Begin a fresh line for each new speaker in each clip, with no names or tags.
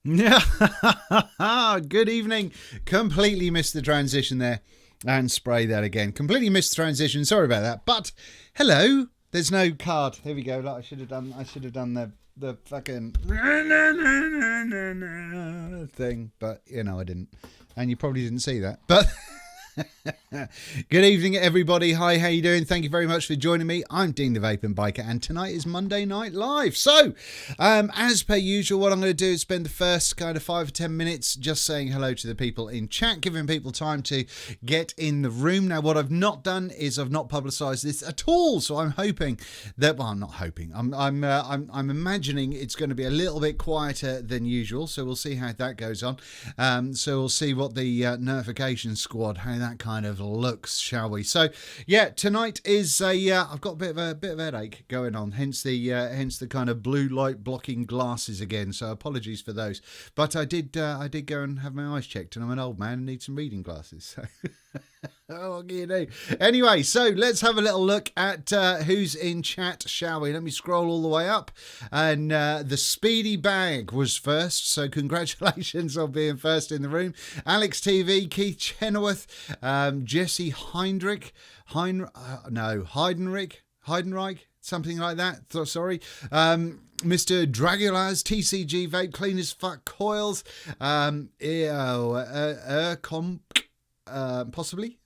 Yeah. Good evening. Completely missed the transition there. And spray that again. Completely missed the transition. Sorry about that. But hello. There's no card. Here we go. Like I should have done the fucking thing, but I didn't. And you probably didn't see that. But good evening, everybody. Hi, how you doing? Thank you very much for joining me. I'm Dean the Vaping Biker, and tonight is Monday Night Live. So, as per usual, what I'm going to do is spend the first kind of 5 or 10 minutes just saying hello to the people in chat, giving people time to get in the room. Now, what I've not done is I've not publicised this at all. So I'm hoping that, well, I'm not hoping. I'm imagining it's going to be a little bit quieter than usual. So we'll see how that goes on. So we'll see what the notification squad, how that kind of looks, shall we? So yeah, tonight is I've got a bit of headache going on, hence the kind of blue light blocking glasses again, so apologies for those, but I did go and have my eyes checked, and I'm an old man and need some reading glasses, so oh, what can you do? Anyway, so let's have a little look at who's in chat, shall we? Let me scroll all the way up. And the Speedy Bag was first, so congratulations on being first in the room. Alex TV, Keith Chenoweth, Jesse Heidenreich, something like that. Sorry. Mr. Dragulaz, TCG Vape, Clean as Fuck Coils, possibly.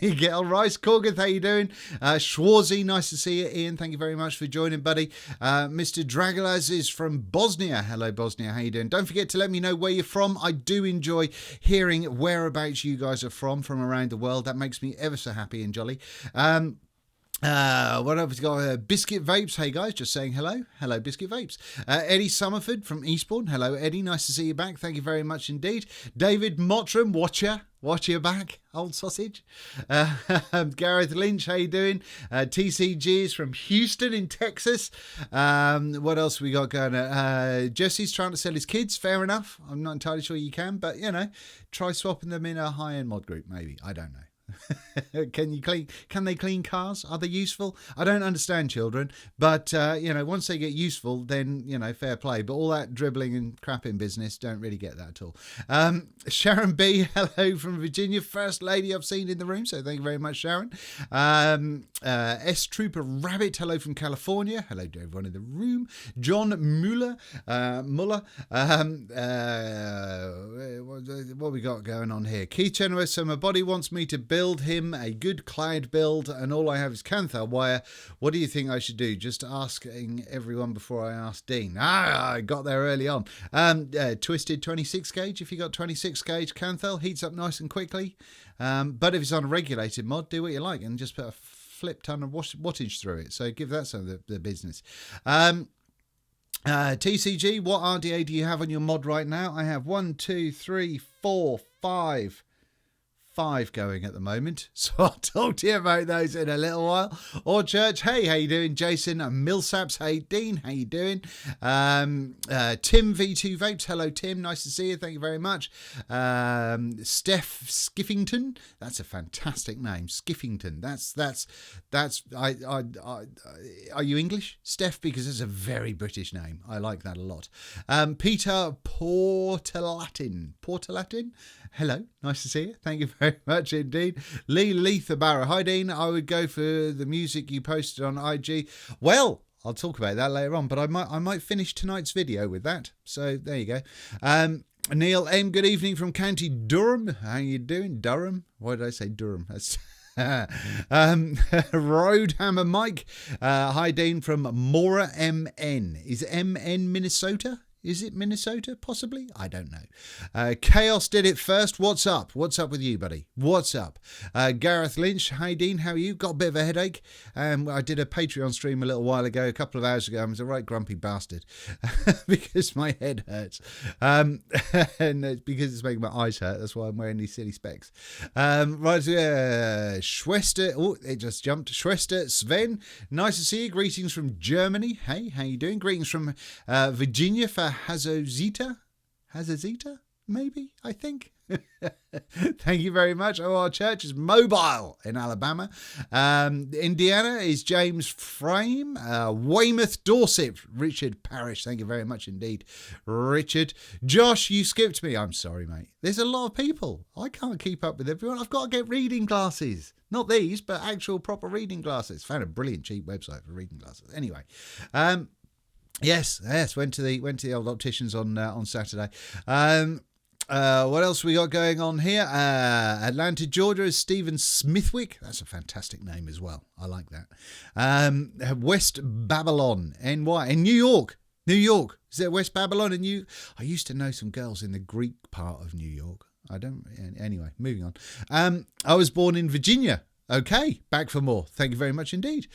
Miguel Rice, Corgith, how you doing? Schwarzy, nice to see you. Ian, thank you very much for joining, buddy. Mr. Dragulaz is from Bosnia. Hello, Bosnia, how you doing? Don't forget to let me know where you're from. I do enjoy hearing whereabouts you guys are from around the world. That makes me ever so happy and jolly. What else we got? Biscuit Vapes. Hey guys, just saying hello. Hello, Biscuit Vapes. Eddie Summerford from Eastbourne. Hello, Eddie. Nice to see you back. Thank you very much indeed. David Mottram, watch your back, old sausage. Gareth Lynch, how you doing? TCG is from Houston in Texas. What else we got going on? Jesse's trying to sell his kids. Fair enough. I'm not entirely sure you can, but try swapping them in a high-end mod group, maybe. I don't know. Can they clean cars? Are they useful? I don't understand children, but once they get useful, then fair play. But all that dribbling and crapping business, don't really get that at all. Sharon B, hello from Virginia, first lady I've seen in the room, so thank you very much, Sharon. S Trooper Rabbit, hello from California, hello to everyone in the room. John Muller, what we got going on here? Keith Chenoweth, so my body wants me to build him a good cloud build, and all I have is Canthar wire. What do you think I should do? Just asking everyone before I ask Dean. I got there early on. Twisted 26 gauge. If you got 26 gauge Canthar, heats up nice and quickly. But if it's on a regulated mod, do what you like and just put a flip ton of wattage through it. So give that some of the business. TCG, what RDA do you have on your mod right now? I have 1, 2, 3, 4, 5 going at the moment, so I'll talk to you about those in a little while. Or Church, hey, how you doing? Jason Millsaps, hey Dean, how you doing? Tim V2 Vapes, hello Tim, nice to see you, thank you very much. Steph Skiffington, that's a fantastic name, Skiffington. That's are you English, Steph? Because it's a very British name. I like that a lot. Peter Portalatin, hello, nice to see you. Thank you very much indeed. Lee Lethabara. Hi Dean, I would go for the music you posted on IG. Well, I'll talk about that later on, but I might finish tonight's video with that. So there you go. Neil M, good evening from County Durham. How you doing? Durham? Why did I say Durham? That's Roadhammer Mike. Hi Dean from Mora MN. Is MN Minnesota? Is it Minnesota, possibly? I don't know. Chaos did it first. What's up? What's up with you, buddy? What's up? Gareth Lynch. Hi, Dean. How are you? Got a bit of a headache. I did a Patreon stream a little while ago, a couple of hours ago. I was a right grumpy bastard because my head hurts. And it's because it's making my eyes hurt. That's why I'm wearing these silly specs. Schwester. Oh, it just jumped. Schwester Sven. Nice to see you. Greetings from Germany. Hey, how you doing? Greetings from Virginia for Hazozita, maybe, I think. Thank you very much. Oh, our church is mobile in Alabama. Indiana is James Frame. Weymouth, Dorset, Richard Parrish. Thank you very much indeed, Richard. Josh, you skipped me. I'm sorry, mate. There's a lot of people. I can't keep up with everyone. I've got to get reading glasses. Not these, but actual proper reading glasses. Found a brilliant cheap website for reading glasses. Anyway, yes. Went to the old opticians on Saturday. What else we got going on here? Atlanta, Georgia is Stephen Smithwick. That's a fantastic name as well. I like that. West Babylon, NY, in New York. New York. Is there West Babylon in New? I used to know some girls in the Greek part of New York. I don't. Anyway, moving on. I was born in Virginia. Okay, back for more. Thank you very much indeed.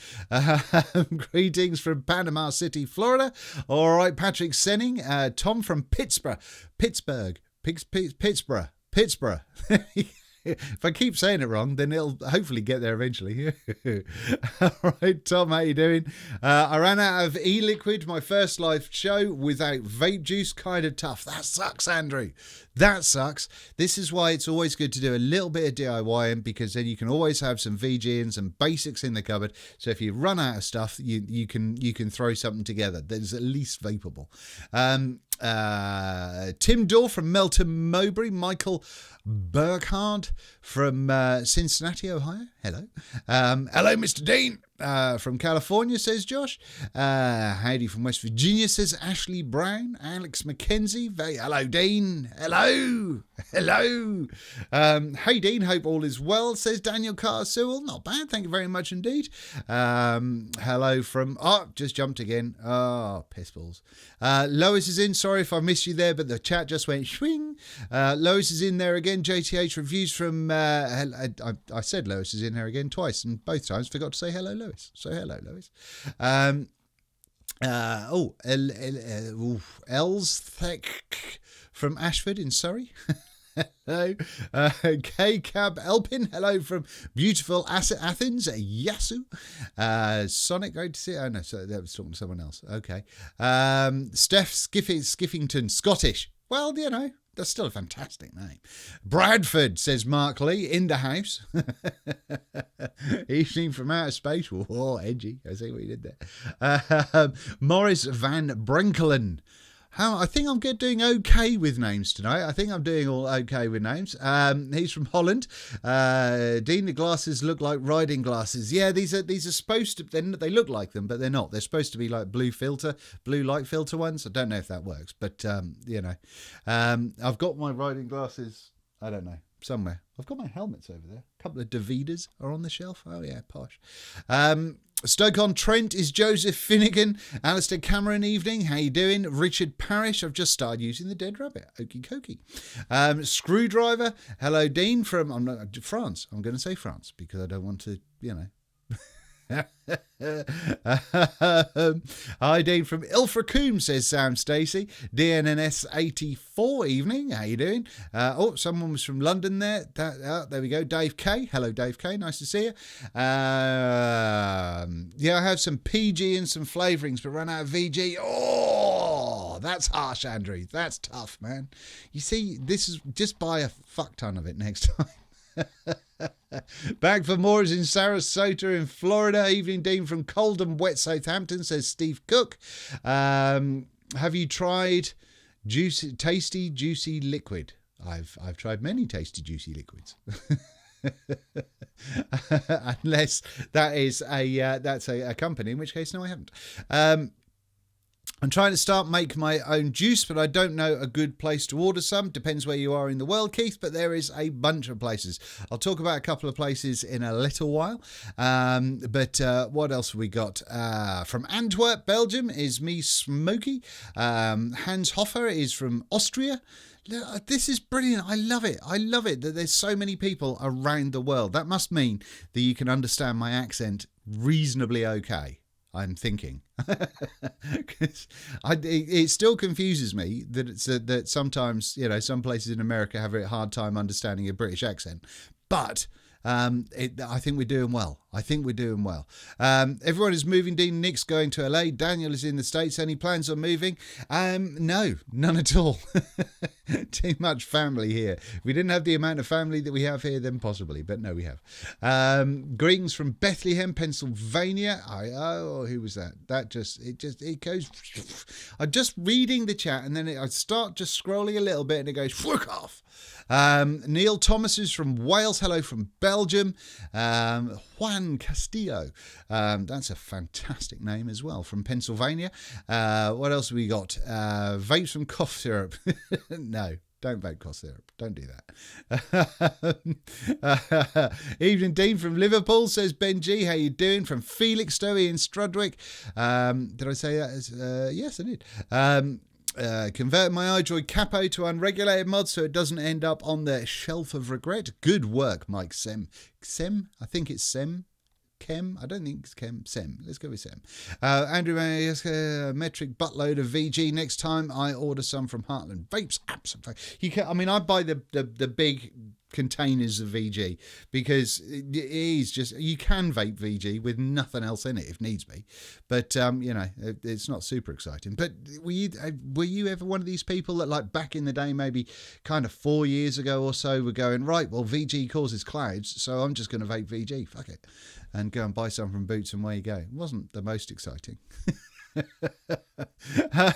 Greetings from Panama City, Florida. All right, Patrick Senning. Tom from Pittsburgh. If I keep saying it wrong, then it'll hopefully get there eventually. All right, Tom, how you doing? I ran out of e-liquid, my first live show, without vape juice. Kind of tough. That sucks, Andrew. That sucks. This is why it's always good to do a little bit of DIYing, because then you can always have some VG and some basics in the cupboard. So if you run out of stuff, you can throw something together that's at least vapable. Tim Dorr from Melton Mowbray. Michael Burkhardt from Cincinnati, Ohio. Hello. Hello, Mr. Dean. From California, says Josh. Howdy from West Virginia, says Ashley Brown. Alex McKenzie. Hello, Dean. Hello. Hey, Dean. Hope all is well, says Daniel Carter Sewell. Not bad. Thank you very much indeed. Hello from... just jumped again. Piss balls. Lois is in. Sorry if I missed you there, but the chat just went swing. Lois is in there again. JTH reviews from... I said Lois is in here again twice, and both times forgot to say hello, Lois. So hello, Lois. Elsthek from Ashford in Surrey. Hello. K-Cab Elpin. Hello from beautiful Athens. Yasu. Sonic, great to see you. Oh, no, so that was talking to someone else. Okay. Steph Skiffington, Scottish. Well, you know, that's still a fantastic name. Bradford, says Mark Lee, in the house. Evening from outer space. Whoa, edgy. I see what you did there. Morris Van Brenkelen. I think I'm doing okay with names tonight. I think I'm doing all okay with names. He's from Holland. Dean, the glasses look like riding glasses. Yeah, these are supposed to. They look like them, but they're not. They're supposed to be like blue light filter ones. I don't know if that works, but I've got my riding glasses. I don't know, somewhere. I've got my helmets over there. A couple of Davidas are on the shelf. Oh yeah, posh. Stoke-on-Trent is Joseph Finnegan. Alistair Cameron, evening. How you doing? Richard Parrish. I've just started using the Dead Rabbit. Okie dokie. Screwdriver. Hello, Dean from France. I'm going to say France because I don't want to, Hi, Dean from Ilfracombe, says Sam Stacey. DNNS 84, evening. How you doing? Someone was from London there. There we go. Dave K. Hello, Dave K. Nice to see you. I have some PG and some flavourings, but ran out of VG. Oh, that's harsh, Andrew. That's tough, man. You see, this is just buy a fuck ton of it next time. Back for more is in Sarasota in Florida. Evening, Dean from cold and wet Southampton, says Steve Cook. Have you tried tasty juicy liquid? I've tried many tasty juicy liquids. Unless that is that's a company, in which case no, I haven't. I'm trying to make my own juice, but I don't know a good place to order some. Depends where you are in the world, Keith, but there is a bunch of places. I'll talk about a couple of places in a little while. But what else have we got? From Antwerp, Belgium, is me, Smokey. Hans Hoffer is from Austria. This is brilliant. I love it. I love it that there's so many people around the world. That must mean that you can understand my accent reasonably okay, I'm thinking. It still confuses me that that sometimes, some places in America have a hard time understanding a British accent. But I think we're doing well. I think we're doing well. Everyone is moving. Dean, Nick's going to LA. Daniel is in the States. Any plans on moving? No, none at all. Too much family here. If we didn't have the amount of family that we have here, then possibly, but no, we have. Greetings from Bethlehem, Pennsylvania. Who was that? It goes. I'm just reading the chat, and then I start just scrolling a little bit, and it goes fuck off. Neil Thomas is from Wales. Hello from Belgium. Juan Castillo. That's a fantastic name as well, from Pennsylvania. What else have we got? Vapes from cough syrup. No. Don't vape cough syrup. Don't do that. Evening Dean from Liverpool, says Ben G. How you doing? From Felix Stowe in Strudwick. Did I say that? Yes, I did. Convert my iDroid Capo to unregulated mod so it doesn't end up on the shelf of regret. Good work, Mike Sem. I think it's Sem. Kem? I don't think it's Kem. Sem. Let's go with Sem. Andrew, metric buttload of VG. Next time I order some from Heartland Vapes. Absolutely. You can. I mean, I buy the big containers of VG because it is just, you can vape VG with nothing else in it if needs be, but it's not super exciting. But were you ever one of these people that, like, back in the day, maybe kind of 4 years ago or so, were going, right, well, VG causes clouds, so I'm just going to vape VG, fuck it, and go and buy some from Boots, and away you go. It wasn't the most exciting.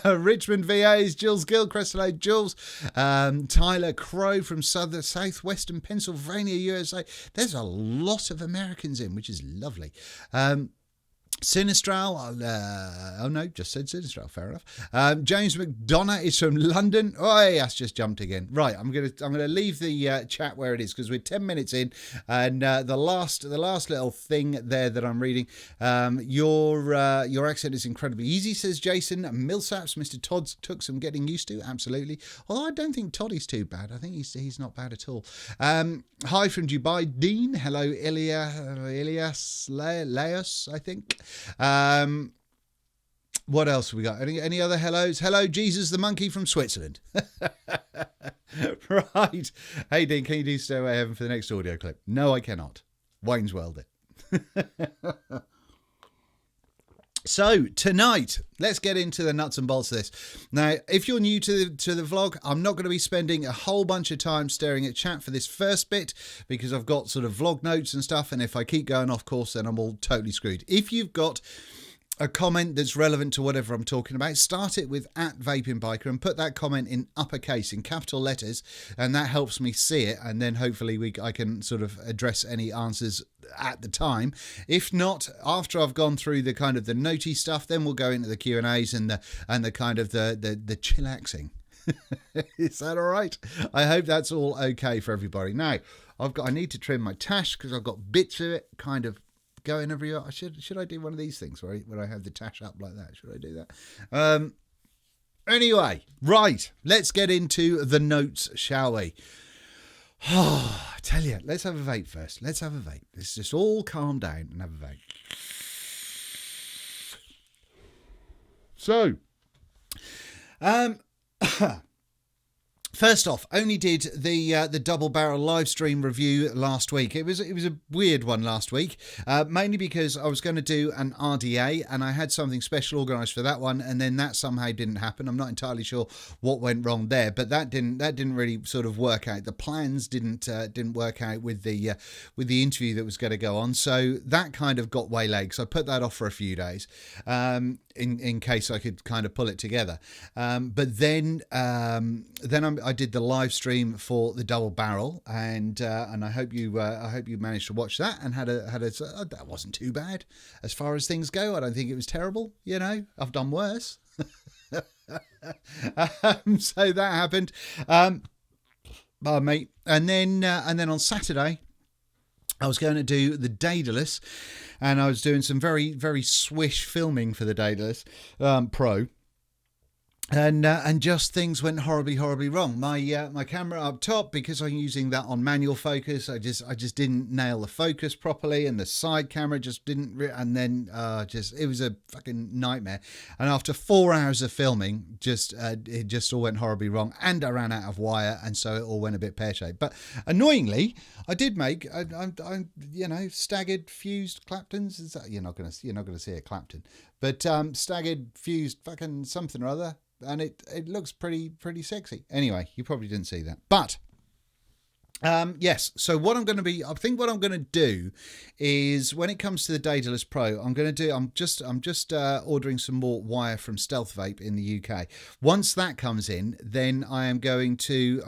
Richmond VAs, Jules Gilchrist, hello Jules. Tyler Crow from southwestern Pennsylvania, USA. There's a lot of Americans in, which is lovely. Sinistral, just said Sinistral, fair enough. James McDonough is from London. Oh, that's just jumped again. Right, I'm gonna leave the chat where it is because we're 10 minutes in, and the last little thing there that I'm reading. Your accent is incredibly easy, says Jason. Millsaps, Mr. Todd took some getting used to, absolutely. Although I don't think Toddy's too bad. I think he's not bad at all. Hi from Dubai, Dean. Hello, Elias Laos, I think. What else have we got? Any other hellos? Hello, Jesus the Monkey from Switzerland. Right. Hey, Dean, can you do Stairway to Heaven for the next audio clip? No, I cannot. Wayne's World it. So tonight, let's get into the nuts and bolts of this. Now, if you're new to the vlog, I'm not going to be spending a whole bunch of time staring at chat for this first bit because I've got sort of vlog notes and stuff, and if I keep going off course, then I'm all totally screwed. If you've got a comment that's relevant to whatever I'm talking about, start it with @VapingBiker and put that comment in uppercase, in capital letters, and that helps me see it, and then hopefully I can sort of address any answers at the time. If not, after I've gone through the kind of the notey stuff, then we'll go into the Q&As and the kind of the chillaxing. Is that all right? I hope that's all okay for everybody. Now, I need to trim my tash because I've got bits of it kind of going everywhere. Should I do one of these things where I have the tash up like that? Should I do that? Anyway, right, let's get into the notes, shall we? Oh, I tell you, let's have a vape first. Let's have a vape. Let's just all calm down and have a vape. So, first off, only did the double barrel live stream review last week. It was a weird one last week, mainly because I was going to do an RDA and I had something special organised for that one, and then that somehow didn't happen. I'm not entirely sure what went wrong there, but that didn't really sort of work out. The plans didn't work out with the interview that was going to go on, so that kind of got waylaid. So I put that off for a few days. In case I could kind of pull it together, but then I did the live stream for the double barrel, and I hope you managed to watch that and had a that wasn't too bad as far as things go. I don't think it was terrible. You know, I've done worse. So that happened. Mate, and then on Saturday, I was going to do the Daedalus, and I was doing some very, very swish filming for the Daedalus Pro. and just things went horribly wrong. My camera up top, because I'm using that on manual focus, I just didn't nail the focus properly, and the side camera just didn't and then it was a fucking nightmare. And after 4 hours of filming, it just all went horribly wrong, and I ran out of wire, and so it all went a bit pear-shaped. But annoyingly, I did make staggered fused Claptons. Is that, you're not gonna see a Clapton, but staggered fused fucking something or other. And it looks pretty sexy. Anyway, you probably didn't see that. But yes, so what I'm going to do is, when it comes to the Daedalus Pro, I'm just ordering some more wire from Stealth Vape in the UK. Once that comes in, then I'm going to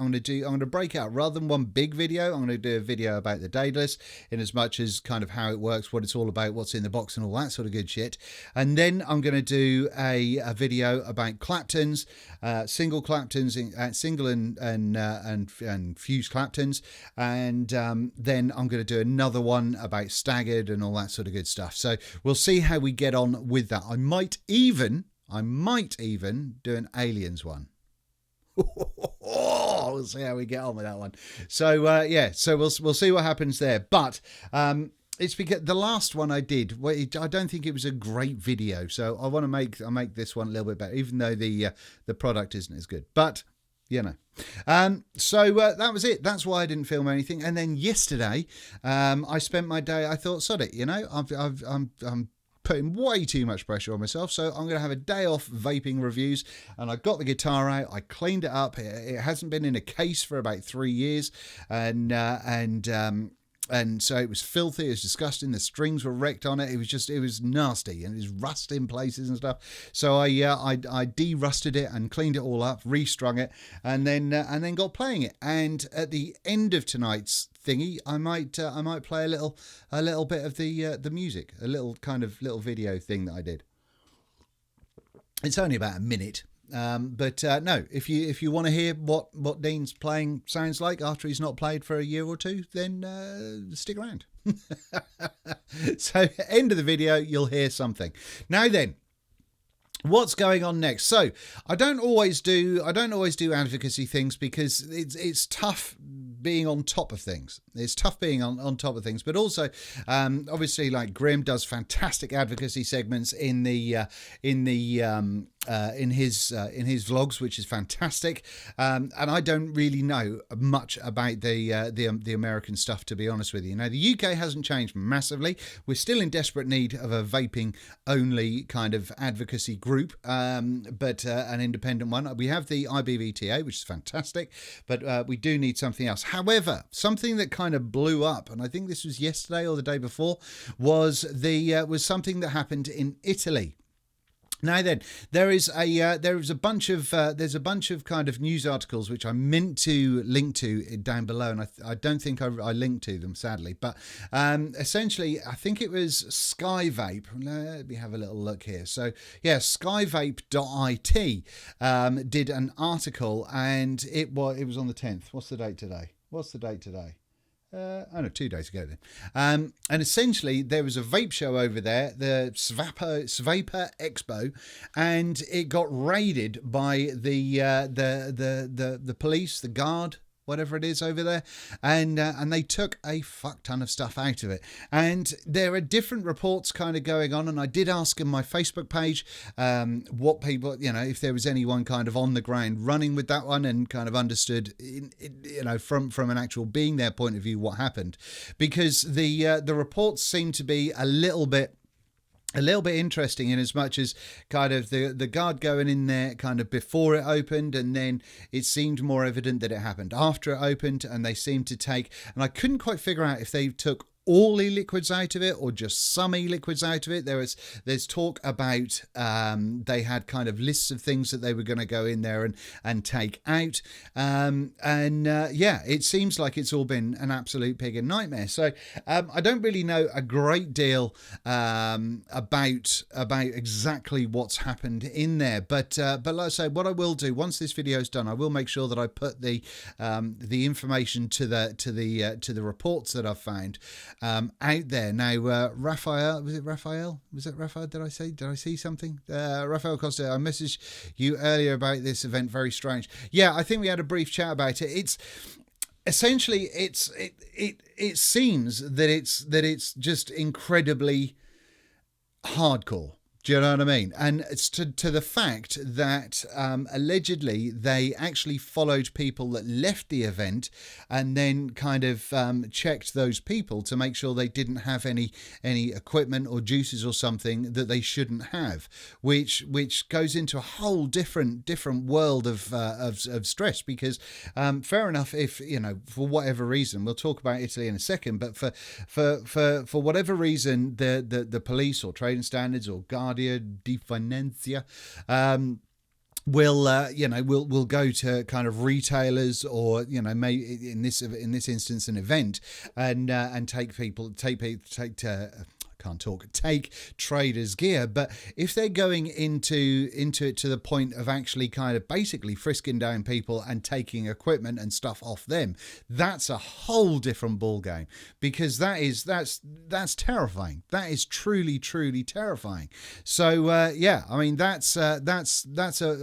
break out, rather than one big video, I'm going to do a video about the Daedalus, in as much as kind of how it works, what it's all about, what's in the box, and all that sort of good shit. And then I'm going to do a video about Claptons, single Claptons, single and fused Claptons. And then I'm going to do another one about staggered and all that sort of good stuff. So we'll see how we get on with that. I might even do an aliens one. We'll see how we get on with that one. So yeah, so we'll see what happens there. But it's because the last one I did, I don't think it was a great video. So I want to make this one a little bit better, even though the product isn't as good. But so that was it. That's why I didn't film anything. And then yesterday, I spent my day. I thought, sod it, I'm putting way too much pressure on myself, so I'm going to have a day off vaping reviews. And I got the guitar out. I cleaned it up. It hasn't been in a case for about 3 years, and so it was filthy, it was disgusting, the strings were wrecked on it, it was nasty, and it was rust in places and stuff. So I de-rusted it and cleaned it all up, restrung it, and then got playing it. And at the end of tonight's thingy, I might play a little bit of the music, a little video thing that I did. It's only about a minute. But no, if you want to hear what Dean's playing sounds like after he's not played for a year or two, then stick around. So end of the video, you'll hear something. Now then, what's going on next? So I don't always do advocacy things, because it's tough being on top of things. It's tough being on top of things, but also obviously, like, Grim does fantastic advocacy segments in his vlogs, which is fantastic. And I don't really know much about the American stuff, to be honest with you. Now, the UK hasn't changed massively. We're still in desperate need of a vaping only kind of advocacy group, but an independent one. We have the IBVTA, which is fantastic, but we do need something else. However, something that kind of blew up, and I think this was yesterday or the day before, was something that happened in Italy. Now then, there's a bunch of kind of news articles which I meant to link to down below, and I don't think I linked to them, sadly. But essentially, I think it was Sky Vape. Let me have a little look here. So yeah, skyvape.it did an article, and it was on the 10th. What's the date today? 2 days ago then. And essentially, there was a vape show over there, the Svapor Expo, and it got raided by the police, the guard, whatever it is over there, and they took a fuck ton of stuff out of it. And there are different reports kind of going on, and I did ask in my Facebook page what people, if there was anyone kind of on the ground running with that one and kind of understood, from an actual being there point of view, what happened, because the reports seem to be a little bit interesting, in as much as kind of the guard going in there kind of before it opened, and then it seemed more evident that it happened after it opened, and they seemed to take, and I couldn't quite figure out if they took all e-liquids out of it or just some e-liquids out of it. There's talk about they had kind of lists of things that they were going to go in there and take out, yeah, it seems like it's all been an absolute pig and nightmare. So I don't really know a great deal about exactly what's happened in there, but like I say, what I will do once this video is done, I will make sure that I put the information to the reports that I've found. out there. Now, Raphael, was it Raphael? Was it Raphael? Did I see something? Raphael Costa, I messaged you earlier about this event. Very strange. Yeah, I think we had a brief chat about it. It's essentially, it seems that it's just incredibly hardcore. Do you know what I mean? And it's to the fact that allegedly they actually followed people that left the event and then kind of checked those people to make sure they didn't have any equipment or juices or something that they shouldn't have, which goes into a whole different world of stress. Because fair enough, if for whatever reason, we'll talk about Italy in a second, but for whatever reason the police or trading standards or Guardia di Finanza will go to kind of retailers or maybe in this instance an event and take traders gear. But if they're going into it to the point of actually kind of basically frisking down people and taking equipment and stuff off them, that's a whole different ball game, because that's terrifying. That is truly terrifying. So yeah, I mean that's a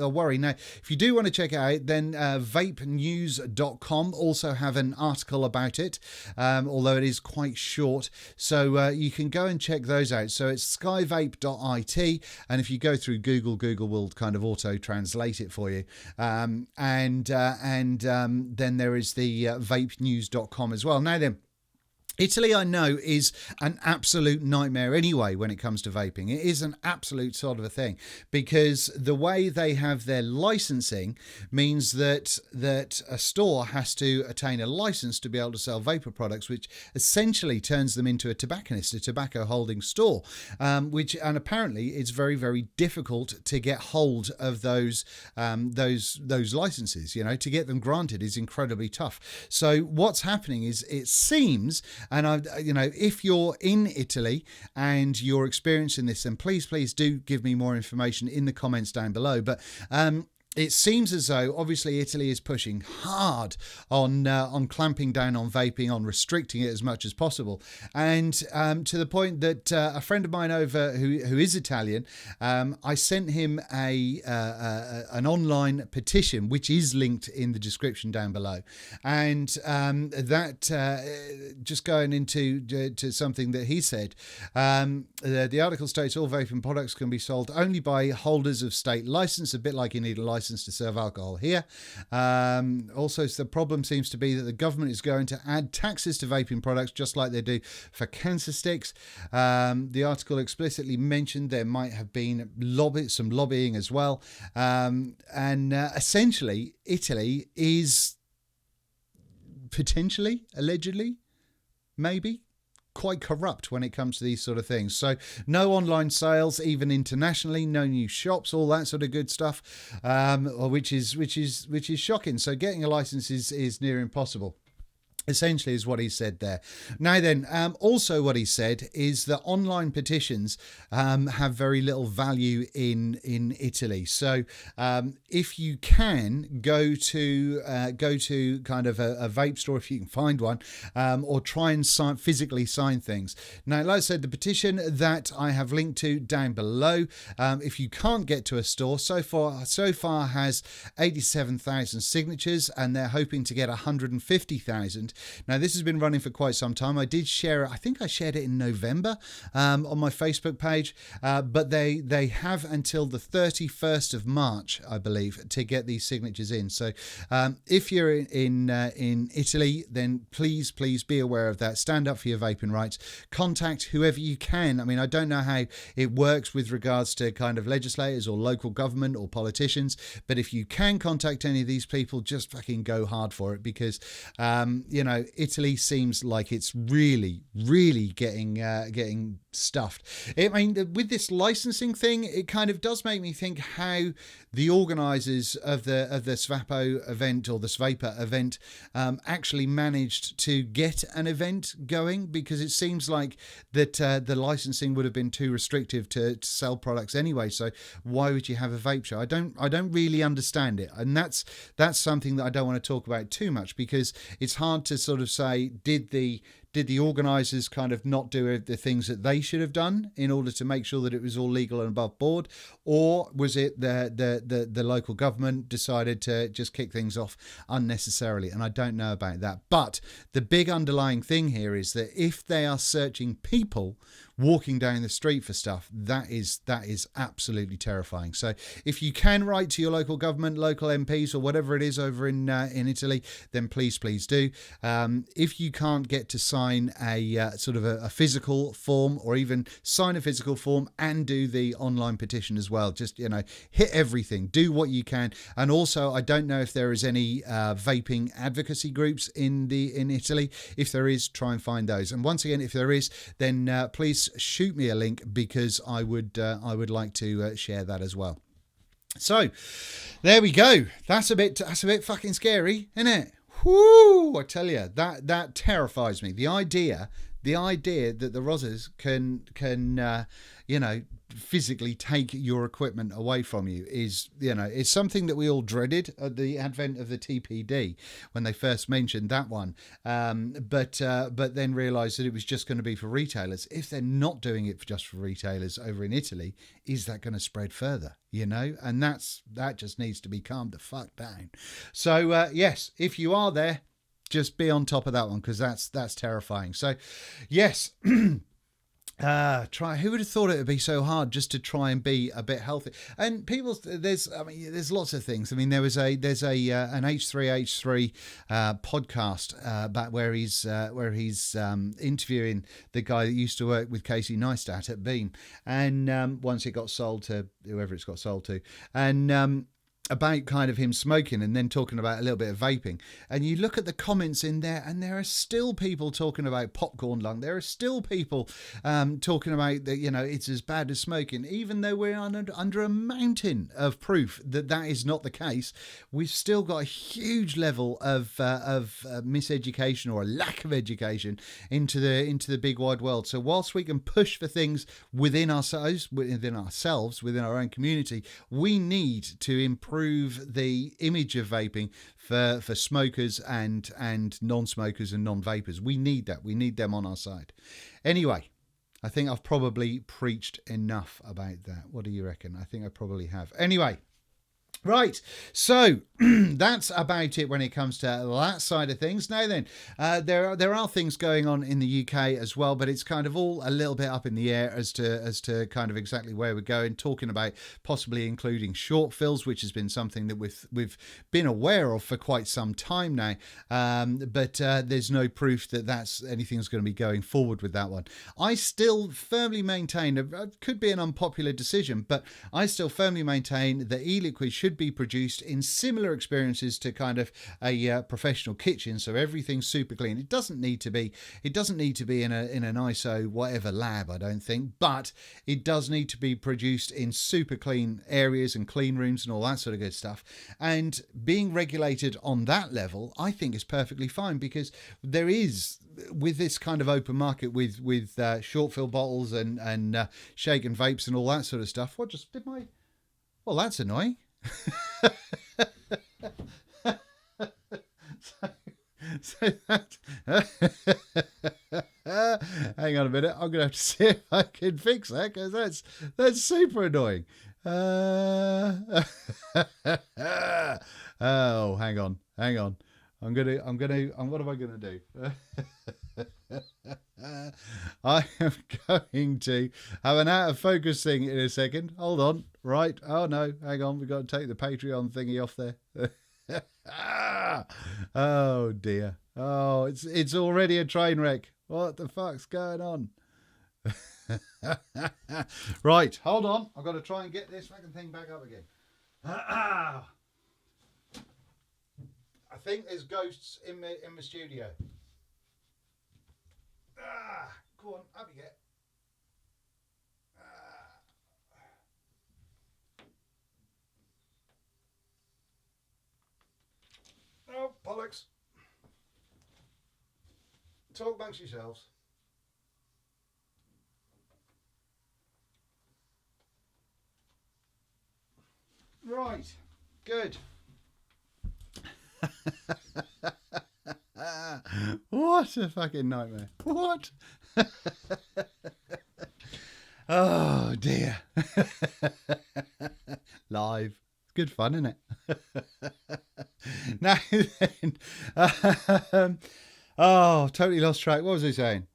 worry. Now, if you do want to check it out, then vapenews.com also have an article about it, although it is quite short, so you can go and check those out. So it's skyvape.it, and if you go through Google will kind of auto translate it for you, and then there is the vapenews.com as well. Now then, Italy, I know, is an absolute nightmare anyway when it comes to vaping. It is an absolute sort of a thing, because the way they have their licensing means that a store has to attain a license to be able to sell vapor products, which essentially turns them into a tobacconist, a tobacco holding store, and apparently it's very, very difficult to get hold of those licenses. To get them granted is incredibly tough. So what's happening is, it seems, and if you're in Italy and you're experiencing this, then please do give me more information in the comments down below. But it seems as though, obviously, Italy is pushing hard on clamping down on vaping, on restricting it as much as possible, and to the point that a friend of mine over who is Italian, I sent him an online petition, which is linked in the description down below, and that just going into something that he said. The article states all vaping products can be sold only by holders of state license, a bit like you need a license to serve alcohol here. Also, the problem seems to be that the government is going to add taxes to vaping products, just like they do for cancer sticks. The article explicitly mentioned there might have been some lobbying as well, and essentially Italy is potentially, allegedly, maybe quite corrupt when it comes to these sort of things. So no online sales, even internationally, no new shops, all that sort of good stuff, which is shocking. So getting a license is near impossible, essentially, is what he said there. Now then, also what he said is that online petitions have very little value in Italy. So if you can go to kind of a vape store, if you can find one, or try and physically sign things. Now, like I said, the petition that I have linked to down below, if you can't get to a store, so far has 87,000 signatures, and they're hoping to get 150,000. Now, this has been running for quite some time. I did share it, I think I shared it in November on my Facebook page, but they have until the 31st of March, I believe, to get these signatures in. So if you're in Italy, then please be aware of that. Stand up for your vaping rights. Contact whoever you can. I mean, I don't know how it works with regards to kind of legislators or local government or politicians, but if you can contact any of these people, just fucking go hard for it, because Italy seems like it's really getting stuffed. I mean, with this licensing thing, it kind of does make me think how the organisers of the Svapo event, or the Svapor event, actually managed to get an event going, because it seems like that the licensing would have been too restrictive to sell products anyway. So why would you have a vape show? I don't really understand it, and that's something that I don't want to talk about too much, because it's hard to sort of say, did the Did the organisers kind of not do the things that they should have done in order to make sure that it was all legal and above board? Or was it the local government decided to just kick things off unnecessarily? And I don't know about that. But the big underlying thing here is that if they are searching people walking down the street for stuff, that is absolutely terrifying. So if you can write to your local government, local MPs, or whatever it is over in Italy, then please do. If you can't get to sign a sort of a physical form, or even sign a physical form and do the online petition as well, just, you know, hit everything, do what you can. And also, I don't know if there is any vaping advocacy groups in Italy. If there is, try and find those. And once again, if there is, then please shoot me a link, because I would like to share that as well. So there we go. That's a bit fucking scary, isn't it? Whoo! I tell you, that terrifies me. The idea that the Rozzers can you know, physically take your equipment away from you is, you know, it's something that we all dreaded at the advent of the TPD when they first mentioned that one, but then realised that it was just going to be for retailers. If they're not doing it just for retailers over in Italy, is that going to spread further? You know, and that just needs to be calmed the fuck down. So yes, if you are there, just be on top of that one, because that's terrifying. So yes. Who would have thought it would be so hard just to try and be a bit healthy? And there's lots of things. I mean, there's an H3H3 podcast back where he's interviewing the guy that used to work with Casey Neistat at Beam, and once it got sold to whoever it's got sold to, and about kind of him smoking, and then talking about a little bit of vaping. And you look at the comments in there, and there are still people talking about popcorn lung. There are still people talking about that, you know, it's as bad as smoking. Even though we're under a mountain of proof that is not the case, we've still got a huge level of miseducation, or a lack of education into the big wide world. So whilst we can push for things within ourselves, within our own community, we need to improve the image of vaping for smokers and non-smokers and non-vapers. We need that. We need them on our side. Anyway, I think I've probably preached enough about that. What do you reckon? I think I probably have. Anyway. Right, so that's about it when it comes to that side of things. Now then, there are things going on in the UK as well, but it's kind of all a little bit up in the air as to kind of exactly where we're going. Talking about possibly including short fills, which has been something that we've been aware of for quite some time now, but there's no proof that anything's going to be going forward with that one. I still firmly maintain, it could be an unpopular decision, but I still firmly maintain that e-liquid should be produced in similar experiences to kind of a professional kitchen, so everything's super clean. It doesn't need to be in an ISO whatever lab, I don't think, but it does need to be produced in super clean areas and clean rooms and all that sort of good stuff. And being regulated on that level, I think, is perfectly fine, because there is, with this kind of open market with short fill bottles and shaken vapes and all that sort of stuff. Well, that's annoying. so that hang on a minute, I'm gonna have to see if I can fix that, because that's super annoying. Oh, hang on, what am I gonna do? I am going to have an out of focus thing in a second. Hold on. Right. Oh no, hang on. We've got to take the Patreon thingy off there. Oh dear. Oh, it's already a train wreck. What the fuck's going on? Right. Hold on. I've got to try and get this fucking thing back up again. I think there's ghosts in my studio. Go on, up you get. Oh, bollocks. Talk amongst yourselves. Right, good. What a fucking nightmare. What? Oh dear. Live. Good fun, isn't it? Now then, oh, totally lost track. What was I saying?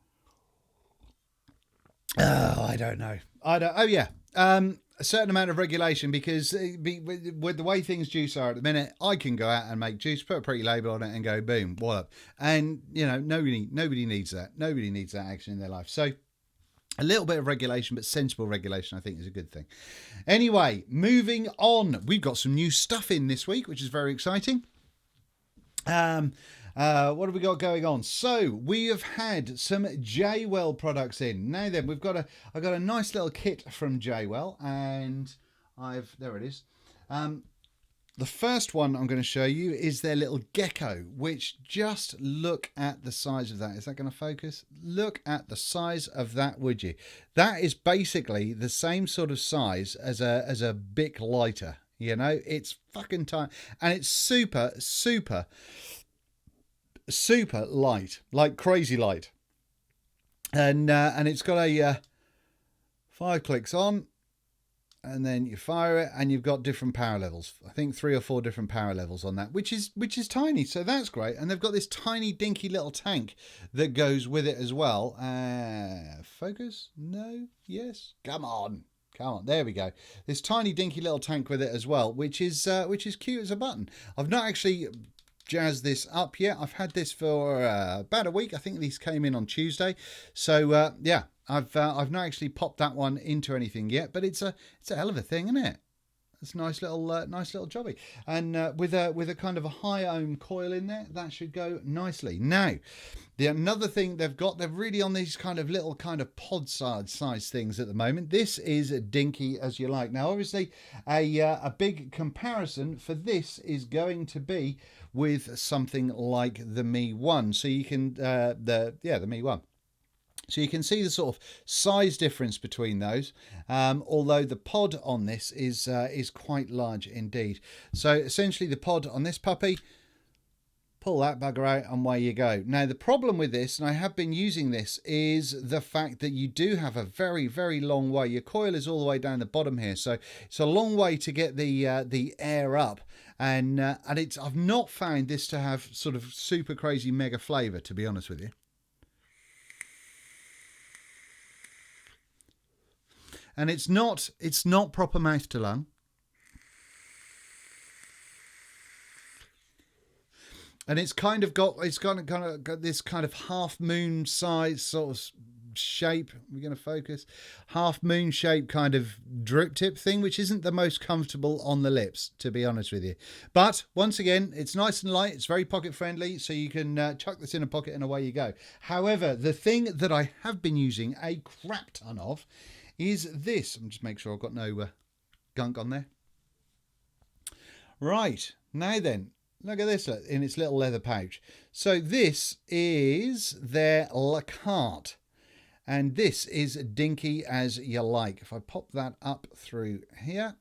Oh, I don't know. Oh yeah. A certain amount of regulation, because with the way things juice are at the minute, I can go out and make juice, put a pretty label on it, and go boom, wallop. And you know, nobody needs that. Nobody needs that action in their life. So a little bit of regulation, but sensible regulation, I think, is a good thing. Anyway, moving on. We've got some new stuff in this week, which is very exciting. What have we got going on? So we have had some Jaywell products in. Now then, I've got a nice little kit from Jaywell, and there it is. The first one I'm going to show you is their little gecko, which, just look at the size of that. Is that going to focus? Look at the size of that, would you? That is basically the same sort of size as a Bic lighter. You know, it's fucking tiny, and it's super, super, super light, like crazy light. And it's got a 5 clicks on, and then you fire it, and you've got different power levels. I think 3 or 4 different power levels on that, which is tiny, so that's great. And they've got this tiny dinky little tank that goes with it as well. Focus? No? Yes? Come on, there we go. This tiny dinky little tank with it as well, which is cute as a button. I've not actually jazzed this up yet. I've had this for about a week. I think these came in on Tuesday, so yeah, I've not actually popped that one into anything yet, but it's a hell of a thing, isn't it? It's a nice little jobby, and with a kind of a high ohm coil in there, that should go nicely. Now, another thing they're really on these kind of little kind of pod size things at the moment. This is dinky as you like. Now, obviously, a big comparison for this is going to be with something like the Mi 1. So you can the Mi 1. So you can see the sort of size difference between those, although the pod on this is quite large indeed. So essentially the pod on this puppy, pull that bugger out and away you go. Now the problem with this, and I have been using this, is the fact that you do have a very, very long way. Your coil is all the way down the bottom here, so it's a long way to get the air up. And I've not found this to have sort of super crazy mega flavour, to be honest with you. And it's not proper mouth to lung. And it's kind of got this kind of half moon size sort of shape. We're going to focus. Half moon shape kind of drip tip thing, which isn't the most comfortable on the lips, to be honest with you. But once again, it's nice and light. It's very pocket friendly, so you can chuck this in a pocket and away you go. However, the thing that I have been using a crap ton of is this. I'm just make sure I've got no gunk on there. Right, now then, look at this in its little leather pouch. So this is their La Carte, and this is dinky as you like. If I pop that up through here,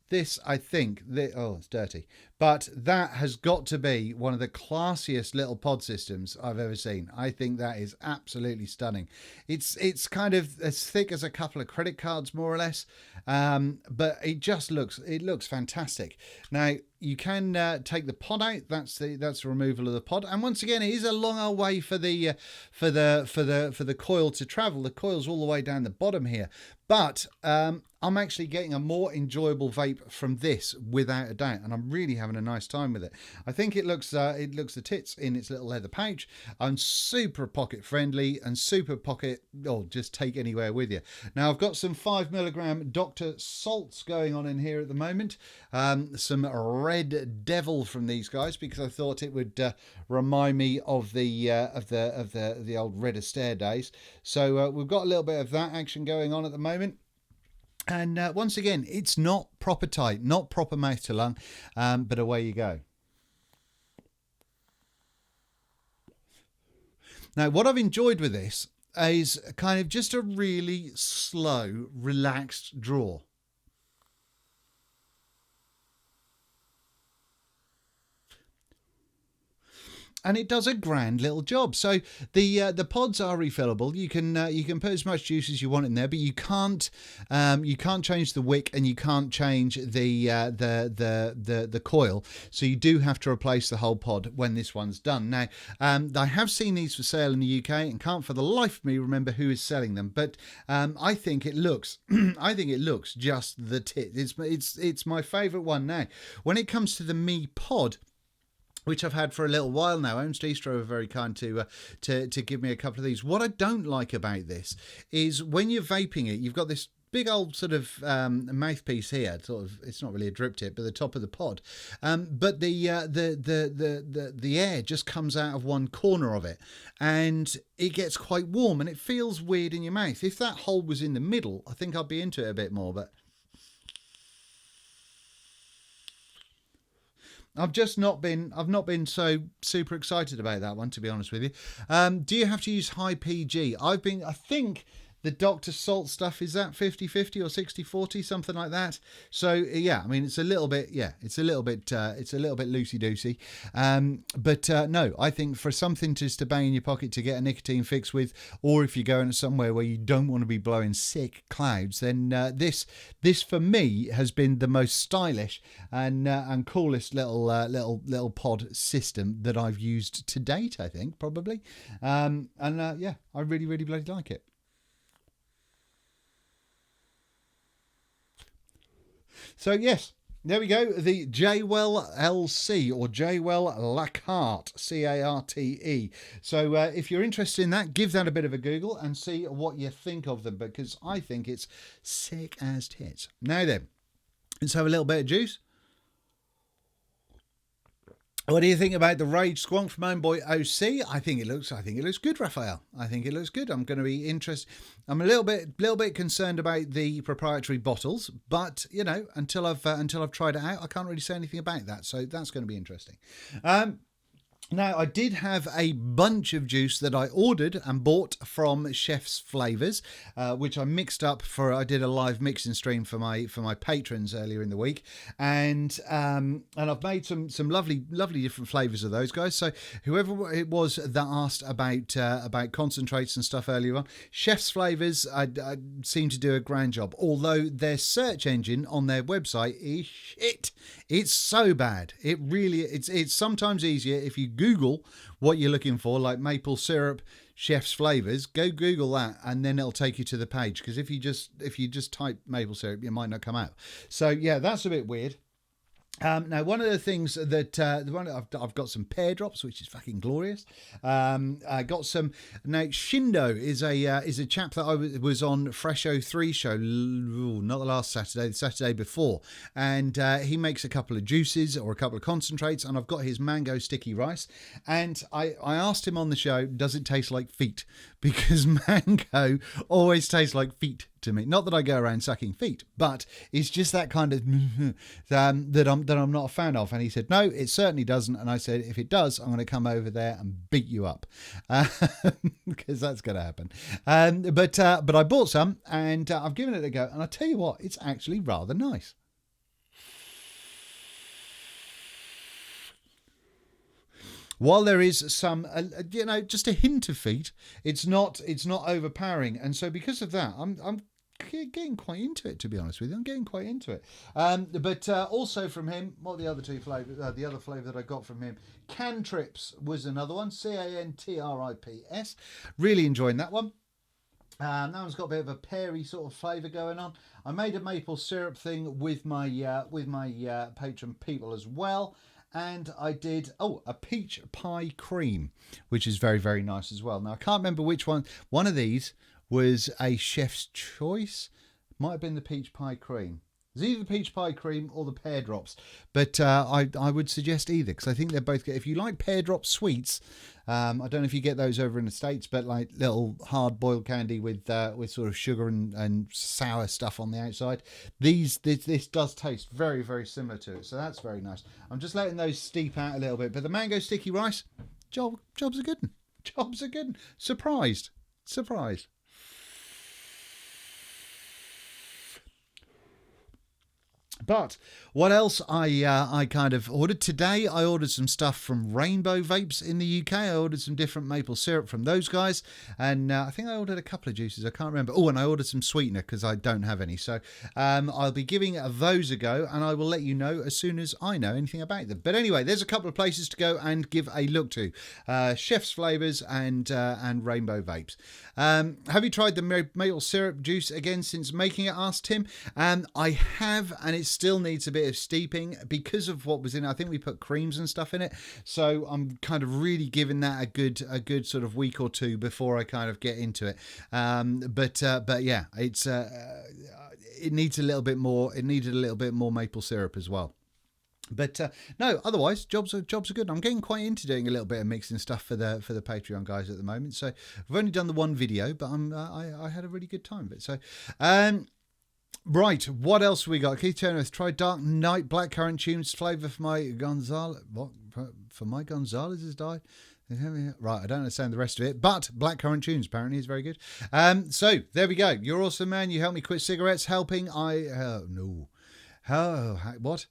this, I think, oh, it's dirty, but that has got to be one of the classiest little pod systems I've ever seen. I think that is absolutely stunning. It's kind of as thick as a couple of credit cards, more or less, but it looks fantastic. Now, you can take the pod out. That's the removal of the pod. And once again, it is a long old way for the coil to travel. The coil's all the way down the bottom here. But I'm actually getting a more enjoyable vape from this, without a doubt, and I'm really having a nice time with it. I think it looks the tits in its little leather pouch. I'm super pocket friendly and super pocket, just take anywhere with you. Now I've got some 5mg Dr. Salts going on in here at the moment. Some Red Devil from these guys, because I thought it would remind me of the old Red Astaire days. So we've got a little bit of that action going on at the moment. And once again, it's not proper tight, not proper mouth to lung, but away you go. Now, what I've enjoyed with this is kind of just a really slow, relaxed draw. and it does a grand little job. So the pods are refillable. You can put as much juice as you want in there, but you can't change the wick, and you can't change the coil. So you do have to replace the whole pod when this one's done. Now, I have seen these for sale in the UK and can't for the life of me remember who is selling them. But I think it looks I think it looks just the tit. It's my favourite one now. When it comes to the Mi Pod, which I've had for a little while now. Steestro were very kind to give me a couple of these. What I don't like about this is when you're vaping it, you've got this big old sort of mouthpiece here. Sort of, it's not really a drip tip, but the top of the pod. But the air just comes out of one corner of it, and it gets quite warm, and it feels weird in your mouth. If that hole was in the middle, I think I'd be into it a bit more, but I've not been so super excited about that one, to be honest with you. Do you have to use high PG? I think the Dr. Salt stuff is that 50-50 or 60-40, something like that. So yeah, I mean, it's a little bit loosey-goosey. But no, I think for something just to bang in your pocket to get a nicotine fix with, or if you're going somewhere where you don't want to be blowing sick clouds, then this for me has been the most stylish and coolest little pod system that I've used to date, I think, probably. Yeah, I really bloody like it. So yes, there we go. The Jaywell LC, or Jaywell Lacarte, C-A-R-T-E. So if you're interested in that, give that a bit of a Google and see what you think of them, because I think it's sick as tits. Now then, let's have a little bit of juice. What do you think about the Rage Squonk from own boy OC? I think it looks good, Raphael. I think it looks good. I'm going to be interested. I'm a little bit concerned about the proprietary bottles, but you know, until I've tried it out, I can't really say anything about that. So that's going to be interesting. Now, I did have a bunch of juice that I ordered and bought from Chef's Flavors, which I mixed up for. I did a live mixing stream for my patrons earlier in the week, and I've made some lovely different flavors of those guys. So whoever it was that asked about concentrates and stuff earlier on, Chef's Flavors I seem to do a grand job. Although their search engine on their website is shit. It's so bad. It really it's sometimes easier if you Google what you're looking for, like maple syrup Chef's Flavors. Go Google that, and then it'll take you to the page. Because if you just type maple syrup, it might not come out. So yeah, that's a bit weird. Now, one of the things that I've got some pear drops, which is fucking glorious. I got some. Now, Shindo is a chap that I was on Fresho 3 show, not the last Saturday, the Saturday before, and he makes a couple of juices or a couple of concentrates, and I've got his mango sticky rice. And I asked him on the show, does it taste like feet? Because mango always tastes like feet to me. Not that I go around sucking feet, but it's just that kind of that I'm not a fan of. And he said, no, it certainly doesn't. And I said, if it does, I'm going to come over there and beat you up, because that's going to happen. But I bought some, and I've given it a go. And I tell you what, it's actually rather nice. While there is some, just a hint of feet, it's not overpowering, and so because of that, I'm getting quite into it. To be honest with you, I'm getting quite into it. But also from him, what the other two flavors? The other flavour that I got from him, Cantrips was another one. Cantrips. Really enjoying that one. That one's got a bit of a peary sort of flavour going on. I made a maple syrup thing with my patron people as well. And I did, a peach pie cream, which is very, very nice as well. Now, I can't remember which one. One of these was a chef's choice. Might have been the peach pie cream. It's either the peach pie cream or the pear drops. But I would suggest either, because I think they're both good. If you like pear drop sweets, I don't know if you get those over in the States, but like little hard-boiled candy with sort of sugar and sour stuff on the outside. This does taste very, very similar to it, so that's very nice. I'm just letting those steep out a little bit. But the mango sticky rice, jobs are good. Jobs are good. Surprised. But what else I kind of ordered today, I ordered some stuff from Rainbow Vapes in the UK. I ordered some different maple syrup from those guys, and I think I ordered a couple of juices, I can't remember. Oh, and I ordered some sweetener because I don't have any. So I'll be giving those a go, and I will let you know as soon as I know anything about them. But anyway, there's a couple of places to go and give a look to. Chef's Flavors and Rainbow Vapes. Have you tried the maple syrup juice again since making it? Asked Tim. I have, and it's still needs a bit of steeping because of what was in it. I think we put creams and stuff in it, so I'm kind of really giving that a good sort of week or two before I kind of get into it. But yeah, it's it needs a little bit more. It needed a little bit more maple syrup as well. But no, otherwise jobs are good. I'm getting quite into doing a little bit of mixing stuff for the Patreon guys at the moment. So I've only done the one video, but I had a really good time with it. So right, what else we got? Keith Turner, try Dark Night Blackcurrant tunes flavour for my Gonzalez. What for my Gonzalez has died? Right, I don't understand the rest of it, but Blackcurrant tunes apparently is very good. So there we go. You're awesome, man. You helped me quit cigarettes. Helping no, what?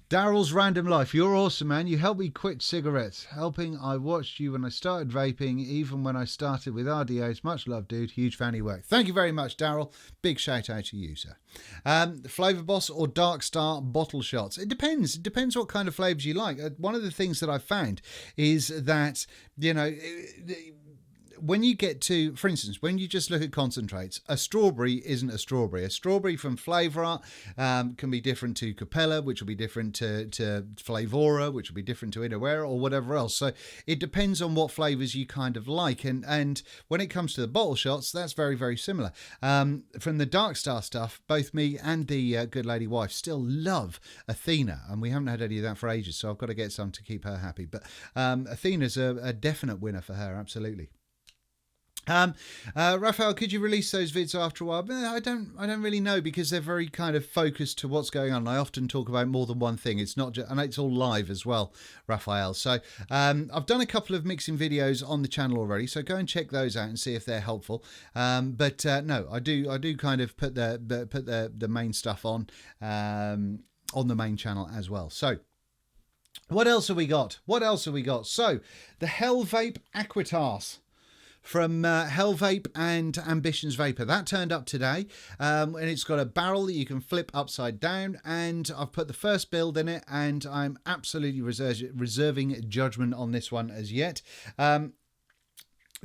Daryl's Random Life. You're awesome, man. You helped me quit cigarettes. Helping, I watched you when I started vaping, even when I started with RDAs. Much love, dude. Huge fan of your work. Thank you very much, Daryl. Big shout out to you, sir. Flavor Boss or Dark Star bottle shots? It depends. It depends what kind of flavors you like. One of the things that I've found is that, you know, when you get to, for instance, when you just look at concentrates, a strawberry isn't a strawberry. A strawberry from Flavor Art can be different to Capella, which will be different to Flavora, which will be different to Inawera or whatever else. So it depends on what flavors you kind of like. And when it comes to the bottle shots, that's very, very similar. From the Dark Star stuff, both me and the good lady wife still love Athena, and we haven't had any of that for ages, so I've got to get some to keep her happy. But Athena's a definite winner for her, absolutely. Raphael, could you release those vids after a while? I don't really know, because they're very kind of focused to what's going on. I often talk about more than one thing. It's not just, and it's all live as well, Raphael. So I've done a couple of mixing videos on the channel already, so go and check those out and see if they're helpful. But no, I do kind of put the main stuff on the main channel as well. So what else have we got? So the Hell Vape Aquitas from Hell Vape and Ambitions Vapor. That turned up today, and it's got a barrel that you can flip upside down, and I've put the first build in it, and I'm absolutely reserving judgment on this one as yet.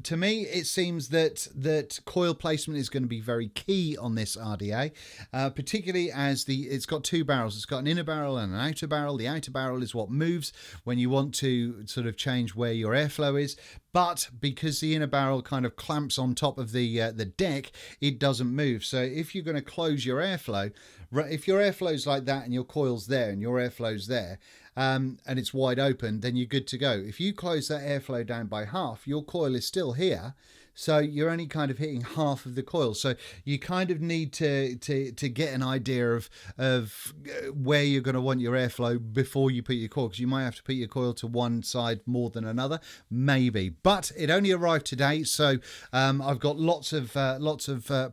To me, it seems that coil placement is going to be very key on this RDA, particularly as it's got two barrels. It's got an inner barrel and an outer barrel. The outer barrel is what moves when you want to sort of change where your airflow is. But because the inner barrel kind of clamps on top of the deck, it doesn't move. So if you're going to close your airflow, if your airflow's like that and your coil's there and your airflow's there, and it's wide open, then you're good to go. If you close that airflow down by half, your coil is still here, so you're only kind of hitting half of the coil. So you kind of need to get an idea of where you're going to want your airflow before you put your coil, because you might have to put your coil to one side more than another, maybe. But it only arrived today, so I've got lots of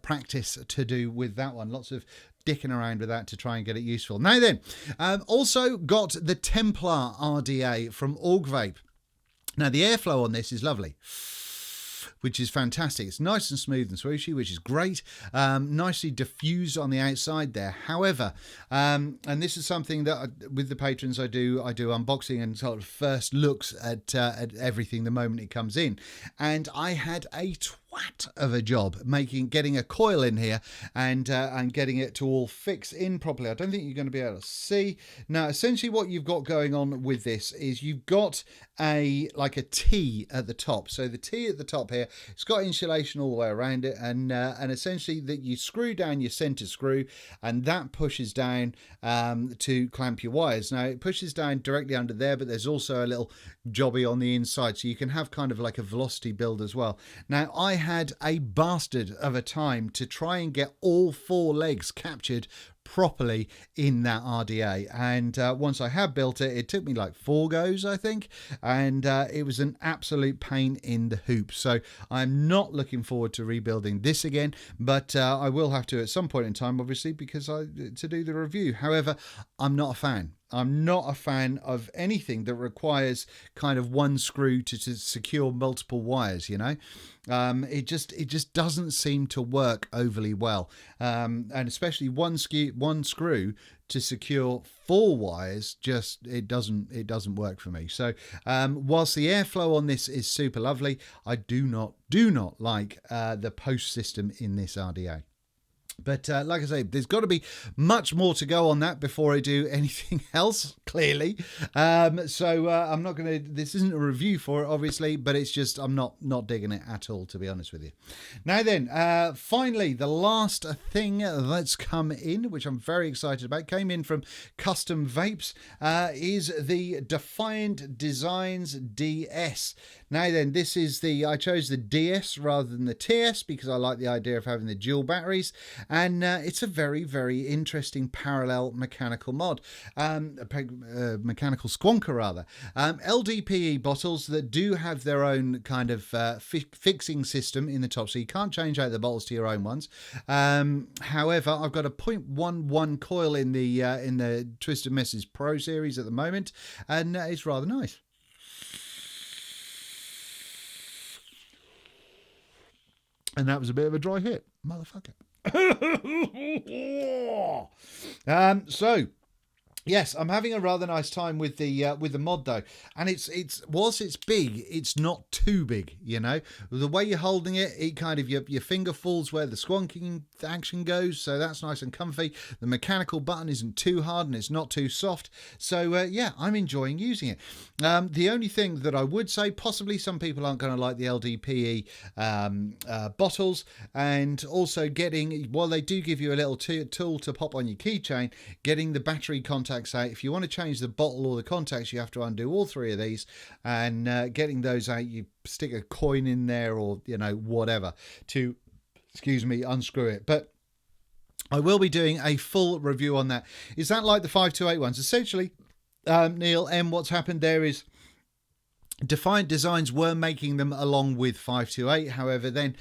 practice to do with that one. Lots of dicking around with that to try and get it useful. Now then, also got the Templar RDA from Org Vape. Now the airflow on this is lovely, which is fantastic. It's nice and smooth and swooshy, which is great. Nicely diffused on the outside there. However, and this is something that with the patrons I do unboxing and sort of first looks at everything the moment it comes in, and I had a twat of a job getting a coil in here and getting it to all fix in properly. I don't think you're going to be able to see. Now, essentially what you've got going on with this is you've got like a T at the top. So the T at the top here, it's got insulation all the way around it, and essentially that you screw down your center screw, and that pushes down to clamp your wires. Now it pushes down directly under there, but there's also a little jobby on the inside, so you can have kind of like a velocity build as well. Now I had a bastard of a time to try and get all four legs captured properly in that RDA. And once I have built it, it took me like 4 goes, I think, and it was an absolute pain in the hoop. So I'm not looking forward to rebuilding this again, but I will have to at some point in time, obviously, because to do the review. However, I'm not a fan. I'm not a fan of anything that requires kind of one screw to secure multiple wires, you know. It just doesn't seem to work overly well, and especially one screw to secure 4 wires, just it doesn't work for me. So whilst the airflow on this is super lovely, I do not like the post system in this RDA. But like I say, there's got to be much more to go on that before I do anything else, clearly. So I'm not going to... This isn't a review for it, obviously, but it's just I'm not digging it at all, to be honest with you. Now then, finally, the last thing that's come in, which I'm very excited about, came in from Custom Vapes, is the Defiant Designs DS. Now then, this is I chose the DS rather than the TS because I like the idea of having the dual batteries. And it's a very, very interesting parallel mechanical mod, mechanical squonker rather. LDPE bottles that do have their own kind of fixing system in the top, so you can't change out the bottles to your own ones. However, I've got a 0.11 coil in the Twisted Messes Pro series at the moment, and it's rather nice. And that was a bit of a dry hit, motherfucker. So yes, I'm having a rather nice time with the mod though, and it's whilst it's big, it's not too big, you know. The way you're holding it, it kind of your finger falls where the squonking action goes, so that's nice and comfy. The mechanical button isn't too hard and it's not too soft, so yeah, I'm enjoying using it. The only thing that I would say, possibly some people aren't going to like the LDPE bottles, and also while they do give you a little tool to pop on your keychain, getting the battery contacts out. If you want to change the bottle or the contacts, you have to undo all 3 of these, and getting those out, you stick a coin in there or, you know, whatever to, unscrew it. But I will be doing a full review on that. Is that like the 528 ones? Essentially, Neil M, what's happened there is Defiant Designs were making them along with 528. However, then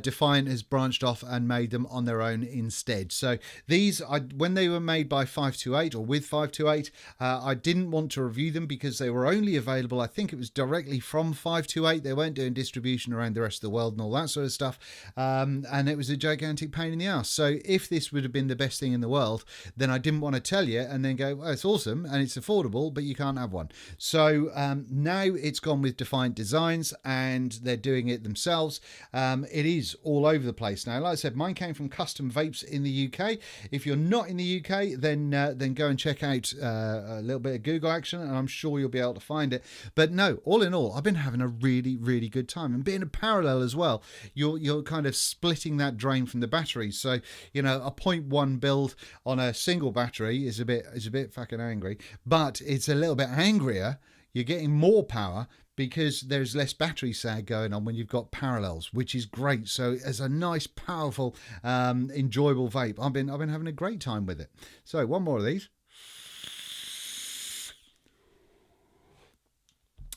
Defiant has branched off and made them on their own instead. So these, when they were made by 528 or with 528, I didn't want to review them because they were only available, I think it was directly from 528. They weren't doing distribution around the rest of the world and all that sort of stuff. And it was a gigantic pain in the ass. So if this would have been the best thing in the world, then I didn't want to tell you and then go, well, it's awesome and it's affordable, but you can't have one. So now it's gone with Defiant Designs and they're doing it themselves. It is all over the place now. Like I said, mine came from Custom Vapes in the UK. If you're not in the UK, then go and check out a little bit of Google action and I'm sure you'll be able to find it. But no, all in all, I've been having a really, really good time, and being a parallel as well, you're kind of splitting that drain from the batteries. So, you know, a 0.1 build on a single battery is a bit fucking angry, but it's a little bit angrier. You're getting more power because there's less battery sag going on when you've got parallels, which is great. So it's a nice, powerful, enjoyable vape. I've been having a great time with it. So one more of these.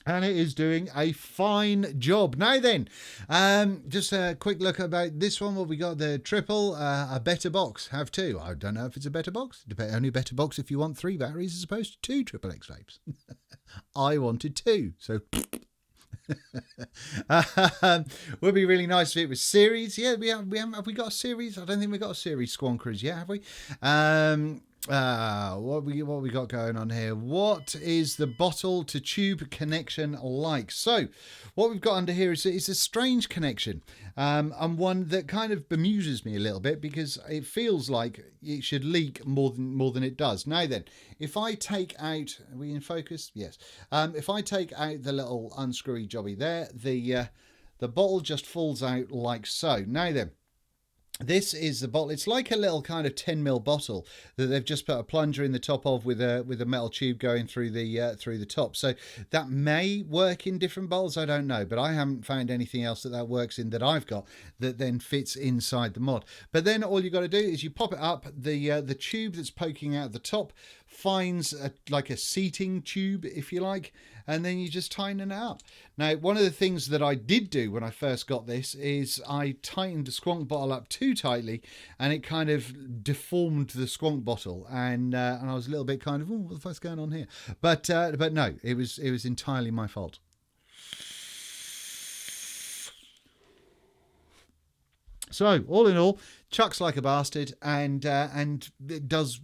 And it is doing a fine job. Now then, just a quick look about this one. What we got, the triple, a better box. Have 2. I don't know if it's a better box. Only a better box if you want 3 batteries as opposed to 2 triple X vapes. I wanted 2, so... would be really nice if it was series. Yeah, have we got a series? I don't think we got a series squonkers yet, have we? What we got going on here? What is the bottle to tube connection like? So what we've got under here is a strange connection, and one that kind of bemuses me a little bit because it feels like it should leak more than it does. Now then, if I take out, are we in focus? Yes. If I take out the little unscrewy jobby there, the bottle just falls out like so. Now then, This is the bottle. It's like a little kind of 10 ml bottle that they've just put a plunger in the top of with a metal tube going through the top. So that may work in different bottles. I don't know, but I haven't found anything else that works in that I've got that then fits inside the mod. But then all you got to do is you pop it up. The tube that's poking out the top finds like a seating tube, if you like, and then you just tighten it up. Now, one of the things that I did do when I first got this is I tightened the squonk bottle up too tightly, and it kind of deformed the squonk bottle, and I was a little bit kind of, oh, what the fuck's going on here? But no, it was entirely my fault. So all in all, chucks like a bastard, and it does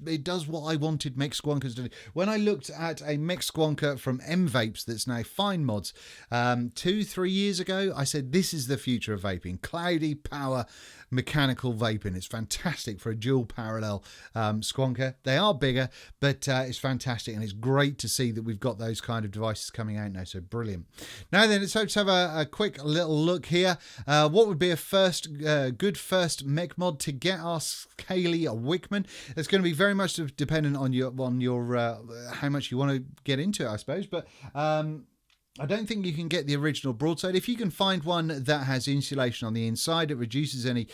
what I wanted mech squonkers to do. When I looked at a mech squonker from M Vapes that's now Fine Mods 2-3 years ago, I said this is the future of vaping: cloudy power mechanical vaping. It's fantastic for a dual parallel squonker. They are bigger, but it's fantastic, and it's great to see that we've got those kind of devices coming out now. So brilliant. Now then, let's have a quick little look here. What would be a good first mech mod to get our Scaly Wickman? It's going to be very much dependent on your how much you want to get into it, I suppose. But I don't think you can get the original broadside. If you can find one that has insulation on the inside, it reduces a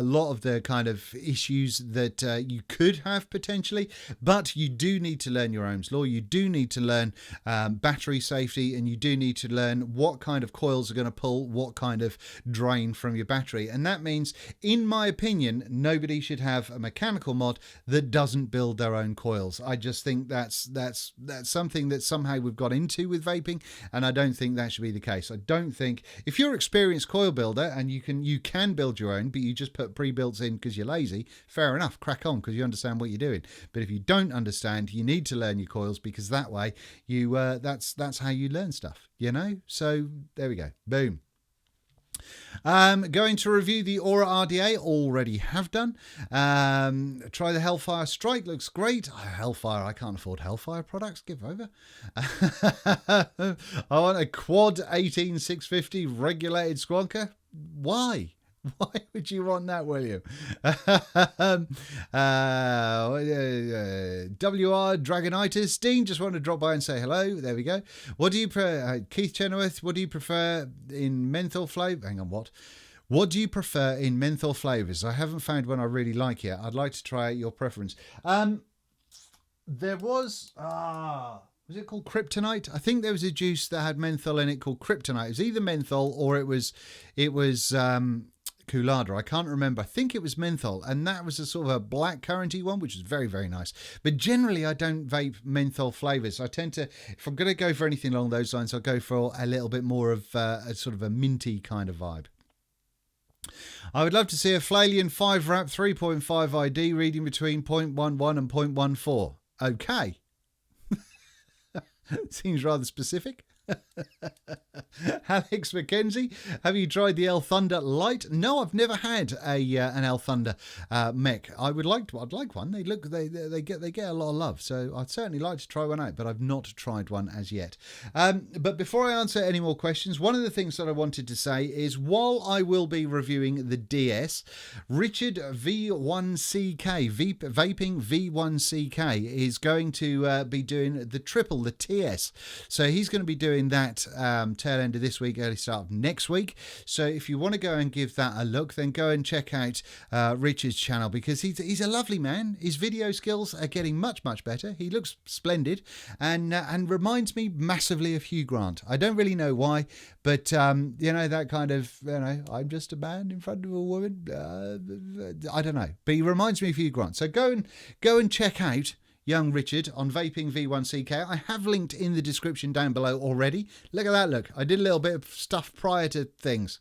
lot of the kind of issues that you could have potentially. But you do need to learn your Ohm's law. You do need to learn battery safety, and you do need to learn what kind of coils are going to pull what kind of drain from your battery. And that means, in my opinion, nobody should have a mechanical mod that doesn't build their own coils. I just think that's something that somehow we've got into with vaping, and I don't think that should be the case. I don't think, if you're an experienced coil builder and you can build your own, but you just put pre-builts in because you're lazy, fair enough, crack on, because you understand what you're doing. But if you don't understand, you need to learn your coils, because that way you that's how you learn stuff, you know. So there we go, boom. Going to review the Aura RDA, already have done. Try the Hellfire Strike, looks great. Hellfire, I can't afford Hellfire products, give over. I want a quad 18650 regulated squonker. Why? Why would you want that, William? WR Dragonitis. Dean, just want to drop by and say hello. There we go. What do you prefer? Keith Chenoweth, what do you prefer in menthol flavour? Hang on, what? What do you prefer in menthol flavours? I haven't found one I really like yet. I'd like to try your preference. There was it called Kryptonite? I think there was a juice that had menthol in it called Kryptonite. It was either menthol or it was Coolada. I can't remember. I think it was menthol, and that was a sort of a black curranty one, which was very, very nice. But generally, I don't vape menthol flavors. I tend to, if I'm going to go for anything along those lines, I'll go for a little bit more of a sort of a minty kind of vibe. I would love to see a Flalian 5 wrap 3.5 ID reading between 0.11 and 0.14. Okay. Seems rather specific. Alex McKenzie, have you tried the El Thunder Light? No, I've never had an El Thunder mech. I'd like one. They get a lot of love, so I'd certainly like to try one out, but I've not tried one as yet. But before I answer any more questions, one of the things that I wanted to say is, while I will be reviewing the DS, Richard V1CK, Vaping V1CK, is going to be doing the triple, the TS. So he's going to be doing that tail end of this week, early start of next week. So if you want to go and give that a look, then go and check out Richard's channel, because he's a lovely man. His video skills are getting much, much better. He looks splendid, and reminds me massively of Hugh Grant. I don't really know why, but you know, that kind of, you know, I'm just a man in front of a woman. I don't know, but he reminds me of Hugh Grant. So go and check out young Richard on Vaping V1CK. I have linked in the description down below already. Look at that, look. I did a little bit of stuff prior to things.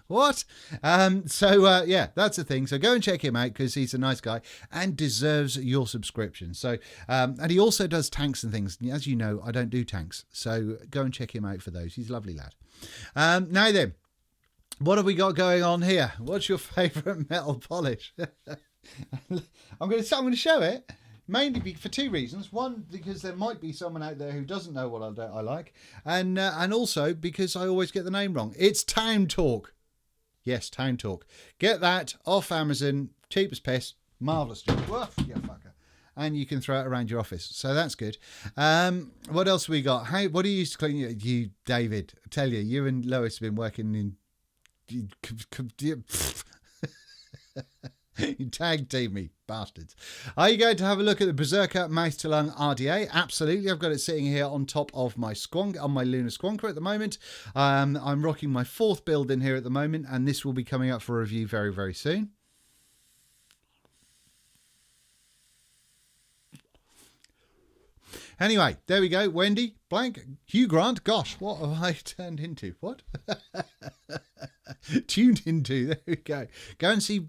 What? Yeah, that's the thing. So go and check him out, because he's a nice guy and deserves your subscription. So, and he also does tanks and things. As you know, I don't do tanks. So go and check him out for those. He's a lovely lad. Now then, what have we got going on here? What's your favourite metal polish? I'm going to show it. Mainly for two reasons. One, because there might be someone out there who doesn't know what I like, and also because I always get the name wrong. It's Town Talk. Yes, Town Talk. Get that off Amazon, cheap as piss, marvellous job. Woof, you fucker. And you can throw it around your office. So that's good. What else we got? What do you use to clean you, David? I tell you, you and Lois have been working in... You tag team me, bastards. Are you going to have a look at the Berserker mouth to lung RDA? Absolutely. I've got it sitting here on top of my Lunar Squonker at the moment. I'm rocking my 4th build in here at the moment, and this will be coming up for review very, very soon. Anyway, there we go. Wendy, blank, Hugh Grant. Gosh, what have I turned into? What? Tuned into. There we go. Go and see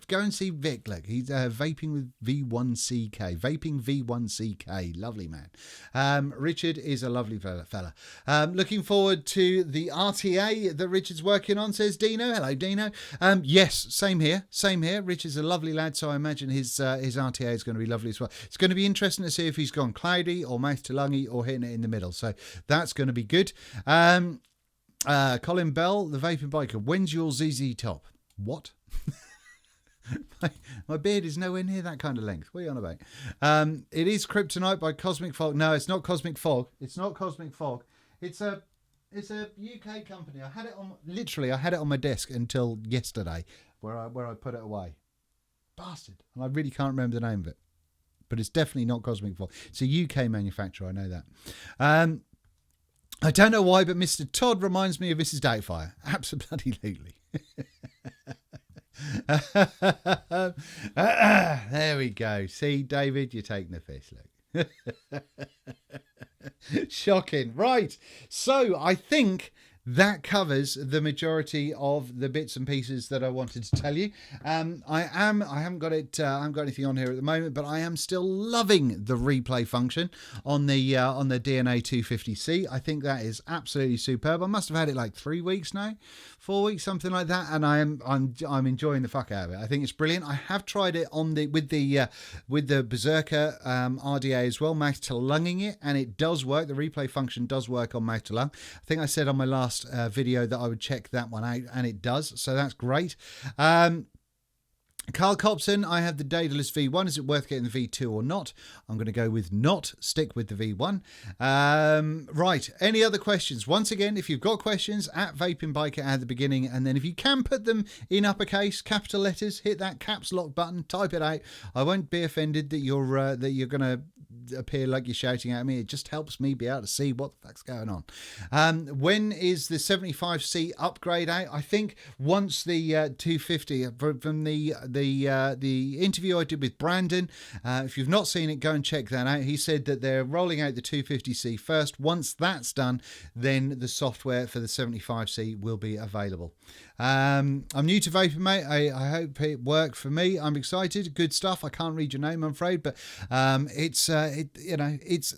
Vic. Look, he's vaping with V1CK. Vaping V1CK. Lovely man. Richard is a lovely fella. Looking forward to the RTA that Richard's working on, says Dino. Hello, Dino. Yes, same here. Richard's a lovely lad, so I imagine his RTA is going to be lovely as well. It's going to be interesting to see if he's gone cloudy or mouth to lungy or hitting it in the middle. So that's going to be good. Colin Bell, the Vaping Biker. When's your ZZ top? What? my beard is nowhere near that kind of length. What are you on about? It is Kryptonite by Cosmic Fog. No, it's not Cosmic Fog. It's not Cosmic Fog. It's a UK company. I had it on my desk until yesterday, where I put it away. Bastard. And I really can't remember the name of it. But it's definitely not Cosmic Fog. It's a UK manufacturer. I know that. I don't know why, but Mr. Todd reminds me of Mrs. Doubtfire. Absolutely. There we go. See, David, you're taking the piss, look. Shocking. Right. So I think that covers the majority of the bits and pieces that I wanted to tell you. I haven't got anything on here at the moment, but I am still loving the replay function on the DNA 250C. I think that is absolutely superb. I must have had it like 3 weeks now, 4 weeks, something like that, and I'm enjoying the fuck out of it. I think it's brilliant. I have tried it with the Berserker RDA as well, mouth to lunging it, and it does work. The replay function does work on mouth to lung. I think I said on my last video that I would check that one out, and it does, so that's great. Carl Copson, I have the Daedalus V1. Is it worth getting the V2 or not? I'm going to go with not. Stick with the V1. Right. Any other questions? Once again, if you've got questions, at Vaping Biker at the beginning, and then if you can put them in uppercase, capital letters, hit that caps lock button, type it out. I won't be offended that you're going to appear like you're shouting at me. It just helps me be able to see what the fuck's going on. When is the 75C upgrade out? I think once the 250 from the interview I did with Brandon, if you've not seen it, go and check that out. He said that they're rolling out the 250C first. Once that's done, then the software for the 75C will be available. I'm new to vaping, mate. I hope it worked for me. I'm excited. Good stuff. I can't read your name, I'm afraid, but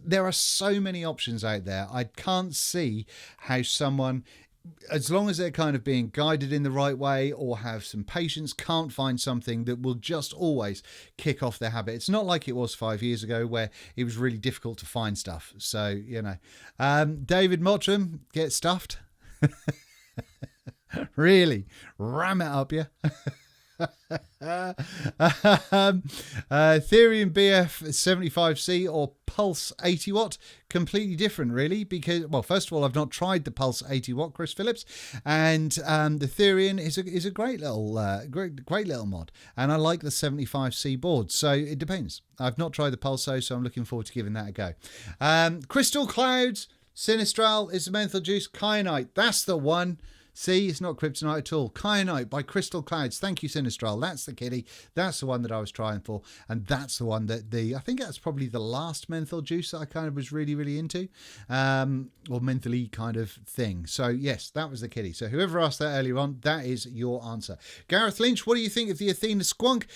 there are so many options out there. I can't see how someone, as long as they're kind of being guided in the right way or have some patience, can't find something that will just always kick off their habit. It's not like it was 5 years ago where it was really difficult to find stuff. So, David Mottram, get stuffed. Really, ram it up, yeah. Ethereum BF 75C or Pulse 80 watt, completely different really, because, well, first of all, I've not tried the Pulse 80 watt, Chris Phillips, and the Ethereum is a great little mod, and I like the 75C board, so it depends. I've not tried the Pulso, so I'm looking forward to giving that a go. Crystal Clouds, Sinistral is the menthol juice, Kyanite, that's the one. See, it's not kryptonite at all. Kyanite by Crystal Clouds. Thank you, Sinistral. That's the kitty. That's the one that I was trying for. And that's the one that I think that's probably the last menthol juice that I kind of was really, really into. Or mentally kind of thing. So, yes, that was the kitty. So, whoever asked that earlier on, that is your answer. Gareth Lynch, what do you think of the Athena Squonk?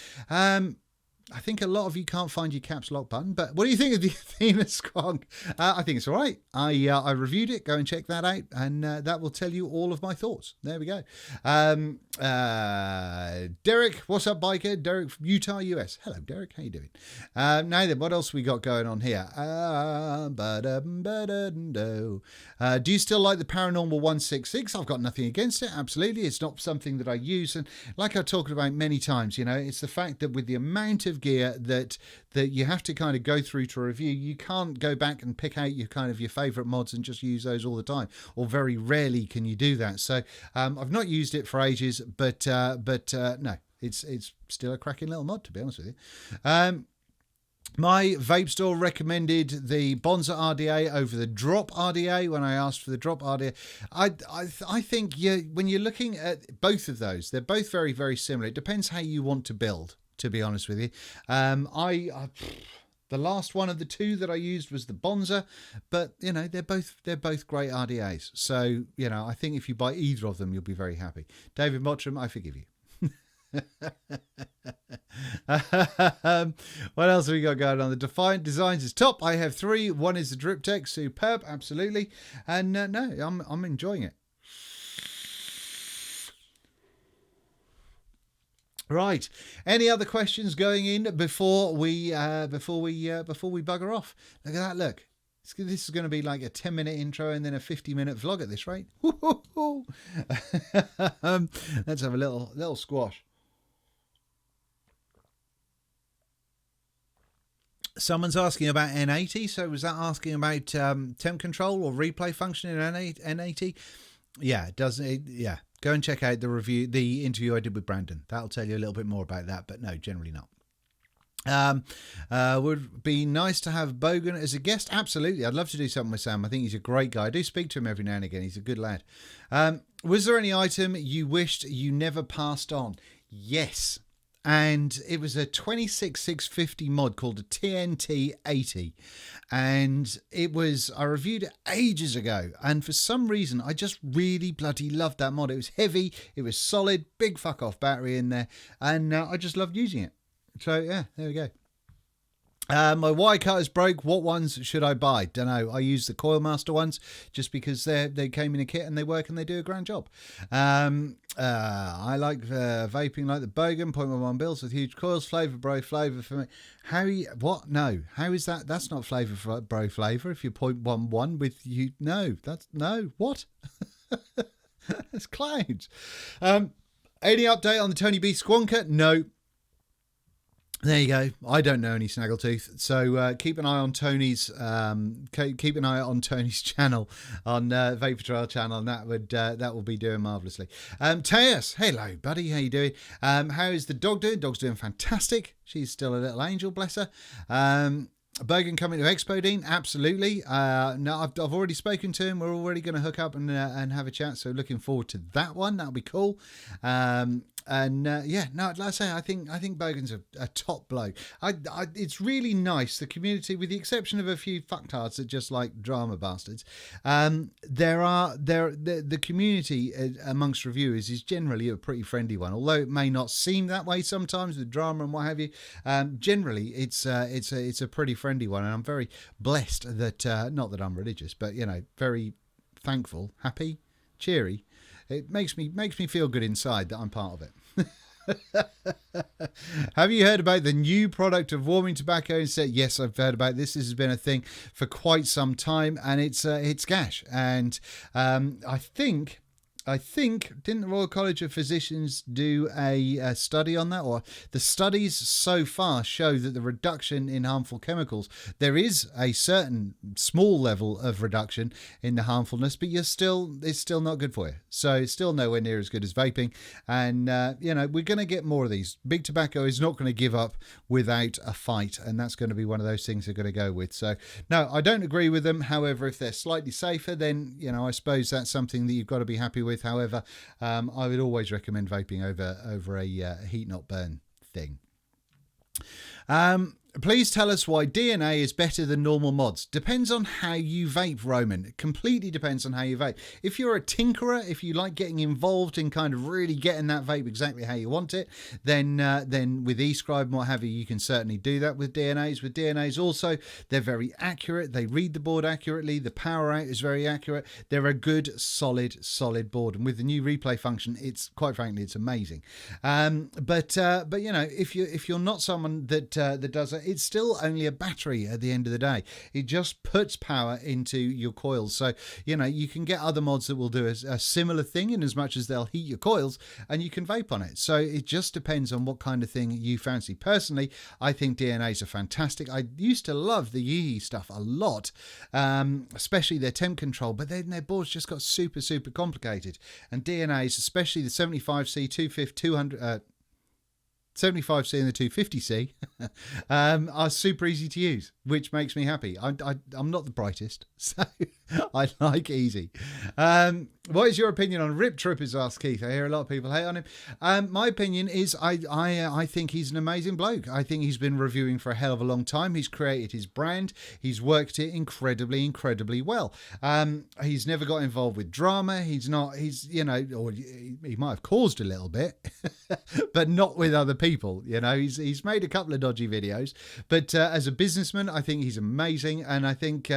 I think a lot of you can't find your caps lock button, but what do you think of the Athena Squonk? I think it's all right. I reviewed it. Go and check that out, and that will tell you all of my thoughts. There we go. Derek, what's up, biker? Derek from Utah, US. Hello, Derek. How you doing? Now then, what else we got going on here? Do you still like the Paranormal 166? I've got nothing against it. Absolutely. It's not something that I use, and like I've talked about many times, you know, it's the fact that with the amount of gear that you have to kind of go through to review, you can't go back and pick out your kind of your favorite mods and just use those all the time, or very rarely can you do that. So I've not used it for ages, but no, it's still a cracking little mod, to be honest with you. My vape store recommended the Bonza RDA over the Drop RDA when I asked for the Drop RDA. I think when you're looking at both of those, they're both very, very similar. It depends how you want to build, to be honest with you. The last one of the two that I used was the Bonza, but you know, they're both great RDAs. So, you know, I think if you buy either of them, you'll be very happy. David Mottram, I forgive you. What else have we got going on? The Defiant Designs is top. I have 3. One is the Drip Tech, superb, absolutely. And no, I'm enjoying it. Right. Any other questions going in before we bugger off? Look at that. Look. This is going to be like a 10-minute intro and then a 50-minute vlog at this rate. Let's have a little squash. Someone's asking about N80. So was that asking about temp control or replay function in N80? Yeah, it does. Yeah. Go and check out the interview I did with Brandon. That'll tell you a little bit more about that, but no, generally not. Would be nice to have Bogan as a guest. Absolutely. I'd love to do something with Sam. I think he's a great guy. I do speak to him every now and again. He's a good lad. Was there any item you wished you never passed on? Yes. And it was a 26650 mod called a TNT 80. And I reviewed it ages ago. And for some reason, I just really bloody loved that mod. It was heavy. It was solid. Big fuck off battery in there. And I just loved using it. So, yeah, there we go. My wire cutters broke. What ones should I buy? Don't know. I use the Coilmaster ones just because they came in a kit and they work and they do a grand job. I like vaping like the Bogan 0.11 bills with huge coils. Flavor bro flavor for me. What? No. How is that? That's not flavor bro flavor. If you're 0.11 with you, no. That's no. What? That's clouds. Any update on the Tony B Squonker? No. There you go. I don't know any Snaggletooth, so keep an eye on Tony's channel, on Vapor Trail channel, and that will be doing marvelously. Teus, hello, buddy. How you doing? How is the dog doing? Dog's doing fantastic. She's still a little angel, bless her. Bogan coming to Expo, Dean? Absolutely. No, I've already spoken to him. We're already going to hook up and have a chat. So looking forward to that one. That'll be cool. Yeah, no, like I say, I think Bogan's a top bloke. It's really nice, the community, with the exception of a few fucktards that just like drama bastards. The community amongst reviewers is generally a pretty friendly one, although it may not seem that way sometimes with drama and what have you. Generally, it's a pretty friendly one, and I'm very blessed that not that I'm religious, but you know, very thankful, happy, cheery. It makes me feel good inside that I'm part of it. Have you heard about the new product of warming tobacco instead? Yes, I've heard about this. This has been a thing for quite some time, and it's gash. And I think didn't the Royal College of Physicians do a study on that? Or the studies so far show that the reduction in harmful chemicals, there is a certain small level of reduction in the harmfulness, but it's still not good for you. So it's still nowhere near as good as vaping. And you know, we're going to get more of these. Big tobacco is not going to give up without a fight, and that's going to be one of those things they're going to go with. So no, I don't agree with them. However, if they're slightly safer, then you know, I suppose that's something that you've got to be happy with. However, I would always recommend vaping over a heat not burn thing. Please tell us why DNA is better than normal mods. Depends on how you vape, Roman. It completely depends on how you vape. If you're a tinkerer, if you like getting involved in kind of really getting that vape exactly how you want it, then with eScribe and what have you, you can certainly do that with DNAs. With DNAs also, they're very accurate. They read the board accurately. The power out is very accurate. They're a good, solid board. And with the new replay function, it's quite frankly, it's amazing. But you know, if you're not someone that does it, it's still only a battery at the end of the day. It just puts power into your coils. So, you know, you can get other mods that will do a similar thing in as much as they'll heat your coils and you can vape on it. So it just depends on what kind of thing you fancy. Personally, I think DNAs are fantastic. I used to love the Yee stuff a lot, especially their temp control, but then their boards just got super complicated. And DNAs, especially the 75C, 200, 75C and the 250C are super easy to use, which makes me happy. I'm not the brightest, so I like easy. What is your opinion on Rip Troopers? Asked Keith. I hear a lot of people hate on him. My opinion is I think he's an amazing bloke. I think he's been reviewing for a hell of a long time. He's created his brand. He's worked it incredibly well. He's never got involved with drama. He's you know, or he might have caused a little bit, but not with other people. You know, he's made a couple of dodgy videos, but as a businessman, I think he's amazing. And I think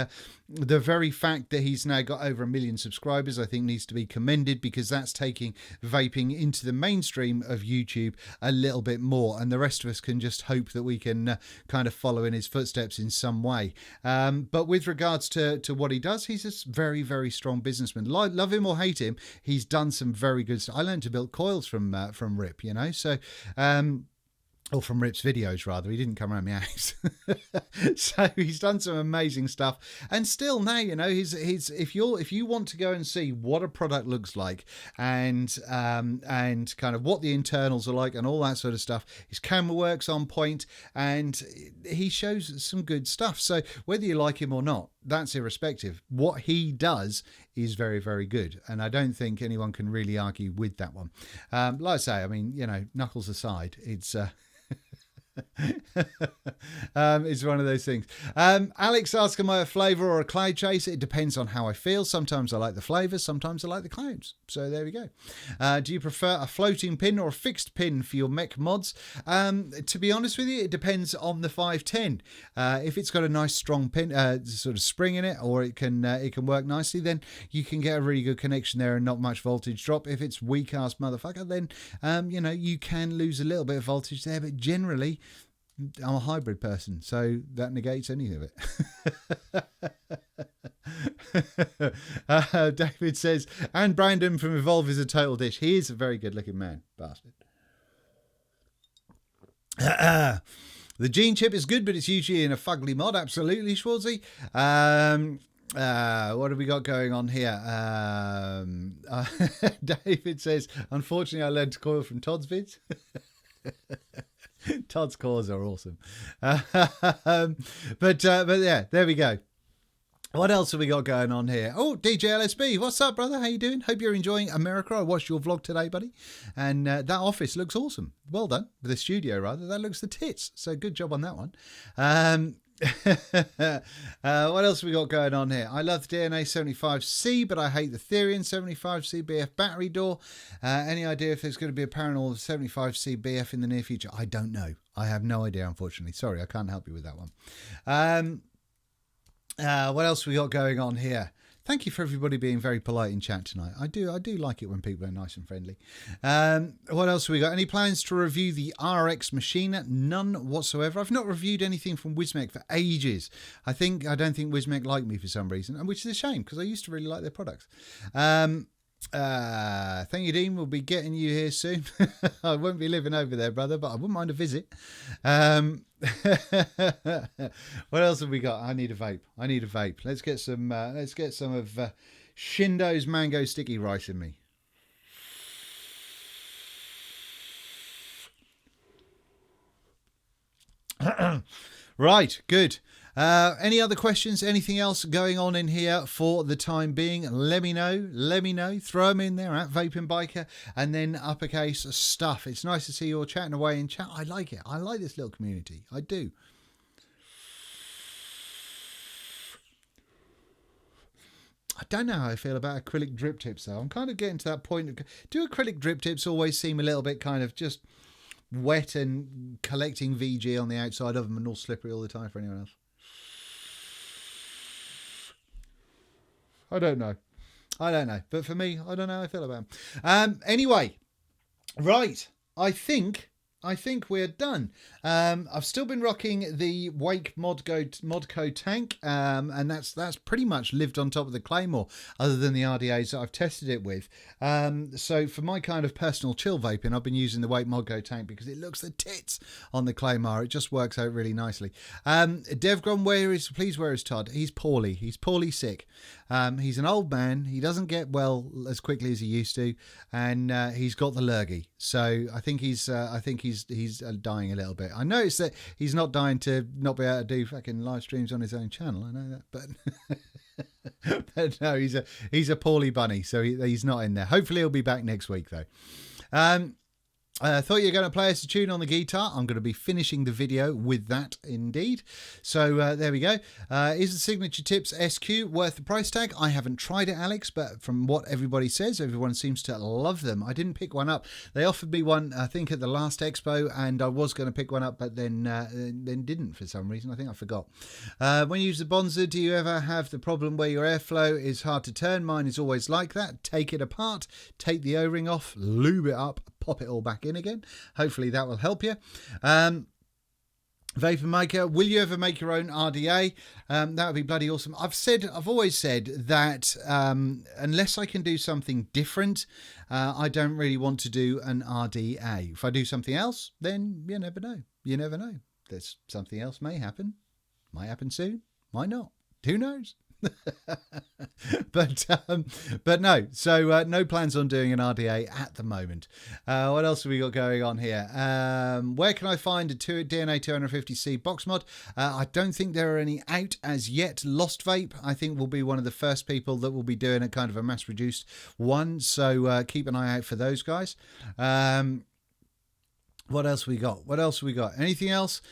the very fact that he's now got over 1 million subscribers, I think needs to be commended, because that's taking vaping into the mainstream of YouTube a little bit more, and the rest of us can just hope that we can kind of follow in his footsteps in some way. But with regards to what he does, he's a very strong businessman. Love him or hate him, he's done some very good stuff. I learned to build coils from Rip, you know, so or from Rip's videos rather. He didn't come around my house. So he's done some amazing stuff, and still now, you know, he's if you want to go and see what a product looks like and kind of what the internals are like and all that sort of stuff, his camera work's on point and he shows some good stuff. So whether you like him or not, that's irrespective. What he does is very good, and I don't think anyone can really argue with that one. Like I say, I mean, you know, knuckles aside, it's it's one of those things. Alex asks, am I a flavour or a cloud chaser? It depends on how I feel. Sometimes I like the flavours, sometimes I like the clouds. So there we go. Do you prefer a floating pin or a fixed pin for your mech mods? To be honest with you, it depends on the 510. If it's got a nice strong pin, sort of spring in it, or it can work nicely, then you can get a really good connection there and not much voltage drop. If it's weak ass motherfucker, then you know, you can lose a little bit of voltage there, but generally I'm a hybrid person, so that negates any of it. David says, and Brandon from Evolve is a total dish. He is a very good looking man, bastard. The gene chip is good, but it's usually in a fugly mod. Absolutely, Schwarzy. What have we got going on here? David says, unfortunately, I learned to coil from Todd's vids. Todd's cores are awesome. But yeah, there we go. What else have we got going on here? Oh, DJ LSB, what's up, brother? How you doing? Hope you're enjoying America. I watched your vlog today, buddy, and that office looks awesome. Well done. The studio, rather. That looks the tits. So good job on that one. What else have we got going on here? I love the DNA 75C, but I hate the Therion 75C BF battery door. Any idea if there's going to be a parallel of 75C BF in the near future? I don't know. I have no idea, unfortunately. Sorry, I can't help you with that one. What else we got going on here? Thank you for everybody being very polite in chat tonight. I do like it when people are nice and friendly. What else have we got? Any plans to review the RX Machina? None whatsoever. I've not reviewed anything from Wismec for ages. I don't think Wismec like me for some reason, which is a shame because I used to really like their products. Thank you, Dean. We'll be getting you here soon. I won't be living over there, brother, but I wouldn't mind a visit. What else have we got? I need a vape. Let's get some of Shindo's mango sticky rice in me. Right, good. Any other questions? Anything else going on in here for the time being? Let me know. Throw them in there at Vaping Biker, and then uppercase stuff. It's nice to see you all chatting away in chat. I like it. I like this little community. I do. I don't know how I feel about acrylic drip tips though. I'm kind of getting to that point of, do acrylic drip tips always seem a little bit kind of just wet and collecting VG on the outside of them and all slippery all the time for anyone else? I don't know. But for me, I don't know how I feel about them. Anyway, right. I think we're done. I've still been rocking the Wake Modco tank, and that's pretty much lived on top of the Claymore, other than the RDAs that I've tested it with. So for my kind of personal chill vaping, I've been using the Wake Modco tank because it looks the tits on the Claymore. It just works out really nicely. Devgron, please where is Todd? He's poorly. He's poorly sick. He's an old man. He doesn't get well as quickly as he used to, and he's got the lurgy. So I think he's dying a little bit. I noticed that he's not dying to not be able to do fucking live streams on his own channel. I know that, but no, he's a poorly bunny, so he's not in there. Hopefully he'll be back next week though. I thought you were going to play us a tune on the guitar. I'm going to be finishing the video with that indeed. So there we go. Is the Signature Tips SQ worth the price tag? I haven't tried it, Alex, but from what everybody says, everyone seems to love them. I didn't pick one up. They offered me one, I think, at the last expo, and I was going to pick one up, but then didn't for some reason. I think I forgot. When you use the Bonzer, do you ever have the problem where your airflow is hard to turn? Mine is always like that. Take it apart, take the O-ring off, lube it up, pop it all back in again. Hopefully that will help you. Vapor Maker, will you ever make your own RDA? That would be bloody awesome. I've always said that unless I can do something different, I don't really want to do an RDA. If I do something else, then you never know. You never know. There's something else may happen. Might happen soon. Might not. Who knows? but no, so no plans on doing an RDA at the moment. What else have we got going on here? Where can I find a DNA 250C box mod? I don't think there are any out as yet. Lost Vape, I think, will be one of the first people that will be doing a kind of a mass produced one, so keep an eye out for those guys. What else we got? Anything else?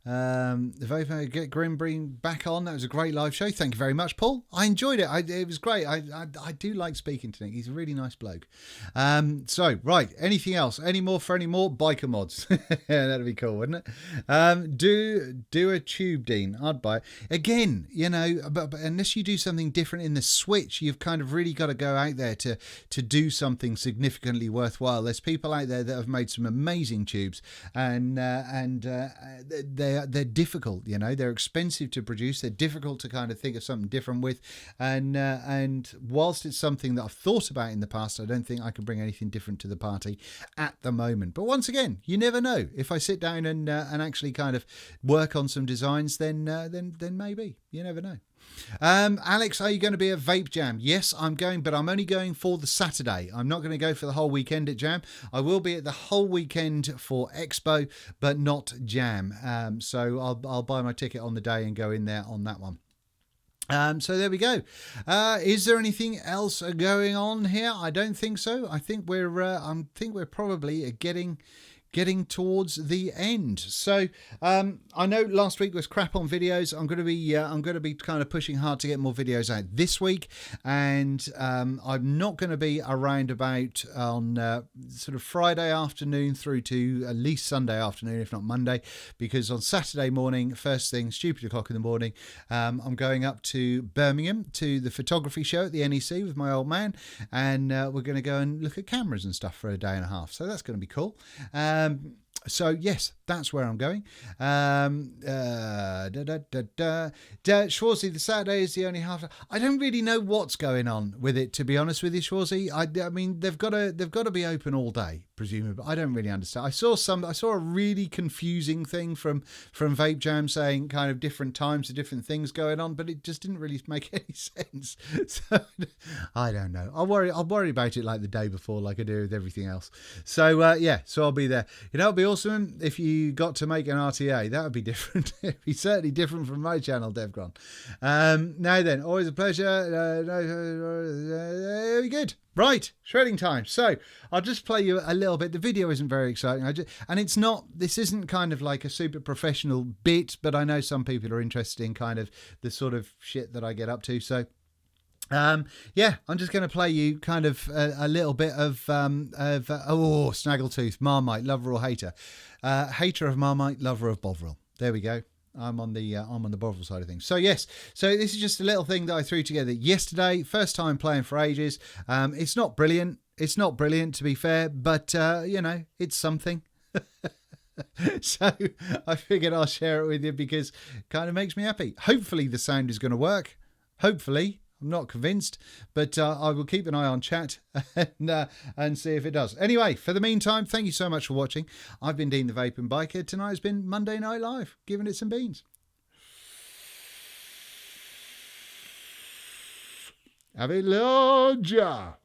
The Vapor, get Grimbreen back on. That was a great live show. Thank you very much, Paul. I enjoyed it. It was great. I do like speaking to Nick. He's a really nice bloke. So right, anything else? Any more biker mods? That'd be cool, wouldn't it? Do a tube, Dean. I'd buy it. Again, you know, but unless you do something different in the Switch, you've kind of really got to go out there to do something significantly worthwhile. There's people out there that have made some amazing tubes, and they're difficult, you know, they're expensive to produce, they're difficult to kind of think of something different with, and whilst it's something that I've thought about in the past, I don't think I can bring anything different to the party at the moment. But once again, you never know. If I sit down and actually kind of work on some designs, then maybe, you never know. Alex, are you going to be at Vape Jam? Yes, I'm going, but I'm only going for the Saturday. I'm not going to go for the whole weekend at Jam. I will be at the whole weekend for Expo, but not Jam. So I'll buy my ticket on the day and go in there on that one. So there we go. Is there anything else going on here? I don't think so. I think we're probably getting towards the end. So I know last week was crap on videos. I'm going to be kind of pushing hard to get more videos out this week, and I'm not going to be around about on sort of Friday afternoon through to at least Sunday afternoon, if not Monday, because on Saturday morning, first thing, stupid o'clock in the morning, I'm going up to Birmingham to the photography show at the NEC with my old man, and we're going to go and look at cameras and stuff for a day and a half. So that's going to be cool. So yes, that's where I'm going. Schwarzy, the Saturday is the only half. I don't really know what's going on with it, to be honest with you, Schwarzy. I mean, they've got to be open all day, presumably. I don't really understand. I saw a really confusing thing from Vape Jam saying kind of different times of different things going on, but it just didn't really make any sense. So I don't know. I'll worry about it like the day before, like I do with everything else. So yeah, so I'll be there. You know, it'll be awesome if you you got to make an RTA, that would be different. It'd be certainly different from my channel, Devgron. Now then, always a pleasure. Very good. Right, shredding time. So I'll just play you a little bit. The video isn't very exciting, and it's not. This isn't kind of like a super professional bit, but I know some people are interested in kind of the sort of shit that I get up to. So yeah, I'm just going to play you kind of a little bit of Snaggletooth, Marmite, lover or hater. Hater of Marmite, lover of Bovril. There we go. I'm on the Bovril side of things. So yes, so this is just a little thing that I threw together yesterday. First time playing for ages. It's not brilliant. It's not brilliant, to be fair, but you know, it's something. So I figured I'll share it with you because it kind of makes me happy. Hopefully the sound is going to work. Hopefully. I'm not convinced, but I will keep an eye on chat and see if it does. Anyway, for the meantime, thank you so much for watching. I've been Dean the Vaping Biker. Tonight has been Monday Night Live, giving it some beans. Have a larger.